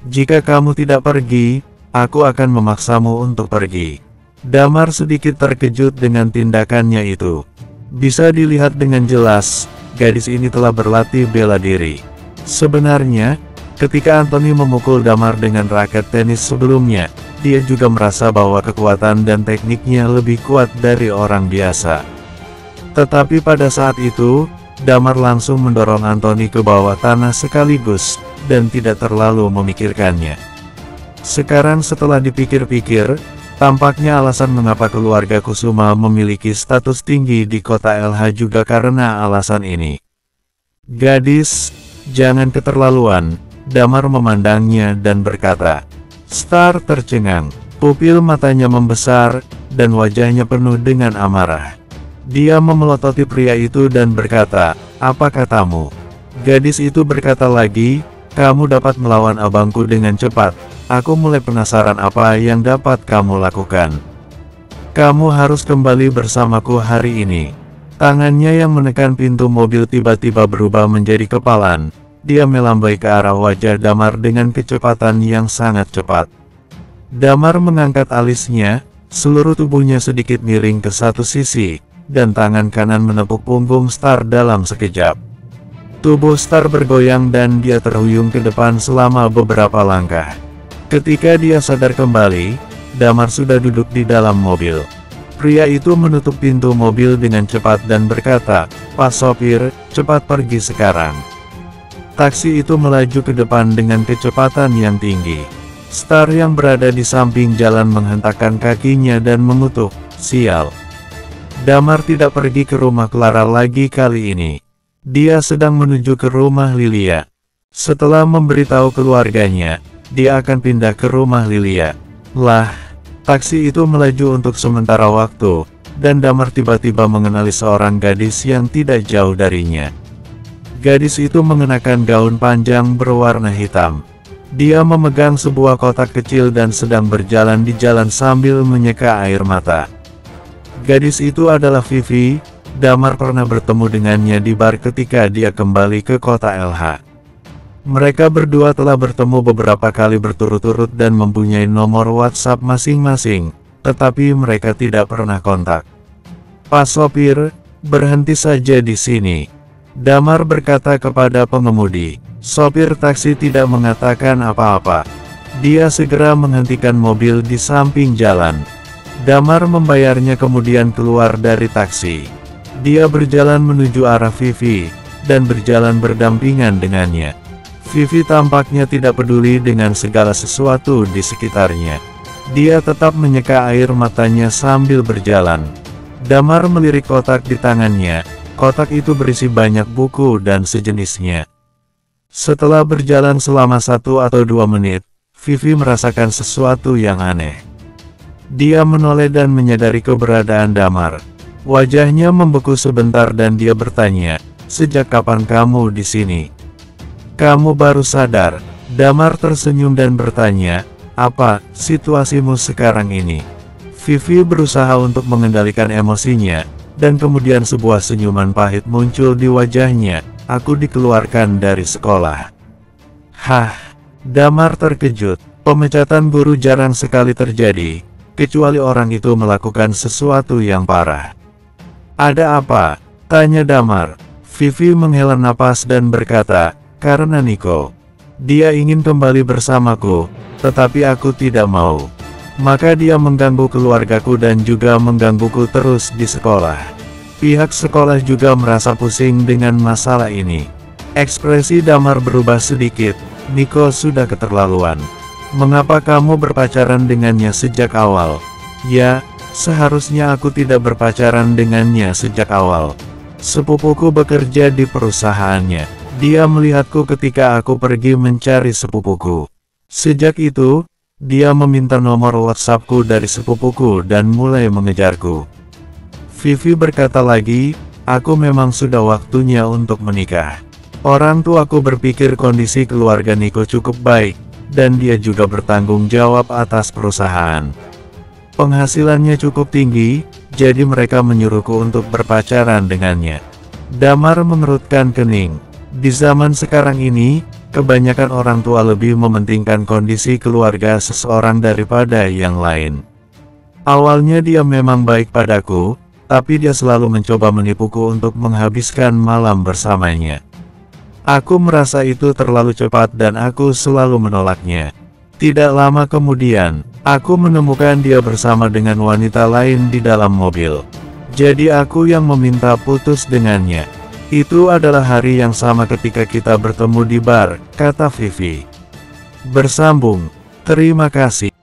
Jika kamu tidak pergi, aku akan memaksamu untuk pergi. Damar sedikit terkejut dengan tindakannya itu. Bisa dilihat dengan jelas, gadis ini telah berlatih bela diri. Sebenarnya, ketika Anthony memukul Damar dengan raket tenis sebelumnya, dia juga merasa bahwa kekuatan dan tekniknya lebih kuat dari orang biasa. Tetapi pada saat itu, Damar langsung mendorong Anthony ke bawah tanah sekaligus, dan tidak terlalu memikirkannya. Sekarang setelah dipikir-pikir, tampaknya alasan mengapa keluarga Kusuma memiliki status tinggi di kota LH juga karena alasan ini. Gadis, jangan keterlaluan, Damar memandangnya dan berkata. Star tercengang, pupil matanya membesar, dan wajahnya penuh dengan amarah. Dia memelototi pria itu dan berkata, apa katamu? Gadis itu berkata lagi, kamu dapat melawan abangku dengan cepat. Aku mulai penasaran apa yang dapat kamu lakukan. Kamu harus kembali bersamaku hari ini. Tangannya yang menekan pintu mobil tiba-tiba berubah menjadi kepalan. Dia melambai ke arah wajah Damar dengan kecepatan yang sangat cepat. Damar mengangkat alisnya, seluruh tubuhnya sedikit miring ke satu sisi, dan tangan kanan menepuk punggung Star dalam sekejap. Tubuh Star bergoyang dan dia terhuyung ke depan selama beberapa langkah. Ketika dia sadar kembali, Damar sudah duduk di dalam mobil. Pria itu menutup pintu mobil dengan cepat dan berkata, Pak sopir, cepat pergi sekarang. Taksi itu melaju ke depan dengan kecepatan yang tinggi. Star yang berada di samping jalan menghentakkan kakinya dan mengutuk, sial. Damar tidak pergi ke rumah Clara lagi kali ini. Dia sedang menuju ke rumah Lilia. Setelah memberitahu keluarganya, dia akan pindah ke rumah Lilia. Lah, taksi itu melaju untuk sementara waktu, dan Damar tiba-tiba mengenali seorang gadis yang tidak jauh darinya. Gadis itu mengenakan gaun panjang berwarna hitam. Dia memegang sebuah kotak kecil dan sedang berjalan di jalan sambil menyeka air mata. Gadis itu adalah Vivi. Damar pernah bertemu dengannya di bar ketika dia kembali ke kota LH. Mereka berdua telah bertemu beberapa kali berturut-turut dan mempunyai nomor WhatsApp masing-masing, tetapi mereka tidak pernah kontak. Pak sopir, berhenti saja di sini. Damar berkata kepada pengemudi. Sopir taksi tidak mengatakan apa-apa. Dia segera menghentikan mobil di samping jalan. Damar membayarnya kemudian keluar dari taksi. Dia berjalan menuju arah Vivi, dan berjalan berdampingan dengannya. Vivi tampaknya tidak peduli dengan segala sesuatu di sekitarnya. Dia tetap menyeka air matanya sambil berjalan. Damar melirik kotak di tangannya. Kotak itu berisi banyak buku dan sejenisnya. Setelah berjalan selama 1 atau 2 menit, Vivi merasakan sesuatu yang aneh. Dia menoleh dan menyadari keberadaan Damar. Wajahnya membeku sebentar dan dia bertanya, sejak kapan kamu di sini? Kamu baru sadar. Damar tersenyum dan bertanya, apa situasimu sekarang ini? Vivi berusaha untuk mengendalikan emosinya, dan kemudian sebuah senyuman pahit muncul di wajahnya. Aku dikeluarkan dari sekolah. Hah? Damar terkejut. Pemecatan guru jarang sekali terjadi, kecuali orang itu melakukan sesuatu yang parah. Ada apa? Tanya Damar. Vivi menghela napas dan berkata, karena Nico. Dia ingin kembali bersamaku, tetapi aku tidak mau. Maka dia mengganggu keluargaku dan juga menggangguku terus di sekolah. Pihak sekolah juga merasa pusing dengan masalah ini. Ekspresi Damar berubah sedikit. Nico sudah keterlaluan. Mengapa kamu berpacaran dengannya sejak awal? Ya, seharusnya aku tidak berpacaran dengannya sejak awal. Sepupuku bekerja di perusahaannya. Dia melihatku ketika aku pergi mencari sepupuku. Sejak itu, dia meminta nomor WhatsAppku dari sepupuku dan mulai mengejarku. Vivi berkata lagi, aku memang sudah waktunya untuk menikah. Orang tuaku berpikir kondisi keluarga Nico cukup baik, dan dia juga bertanggung jawab atas perusahaan. Penghasilannya cukup tinggi, jadi mereka menyuruhku untuk berpacaran dengannya. Damar mengerutkan kening. Di zaman sekarang ini, kebanyakan orang tua lebih mementingkan kondisi keluarga seseorang daripada yang lain. Awalnya dia memang baik padaku, tapi dia selalu mencoba menipuku untuk menghabiskan malam bersamanya. Aku merasa itu terlalu cepat dan aku selalu menolaknya. Tidak lama kemudian, aku menemukan dia bersama dengan wanita lain di dalam mobil. Jadi aku yang meminta putus dengannya. Itu adalah hari yang sama ketika kita bertemu di bar, kata Vivi. Bersambung. Terima kasih.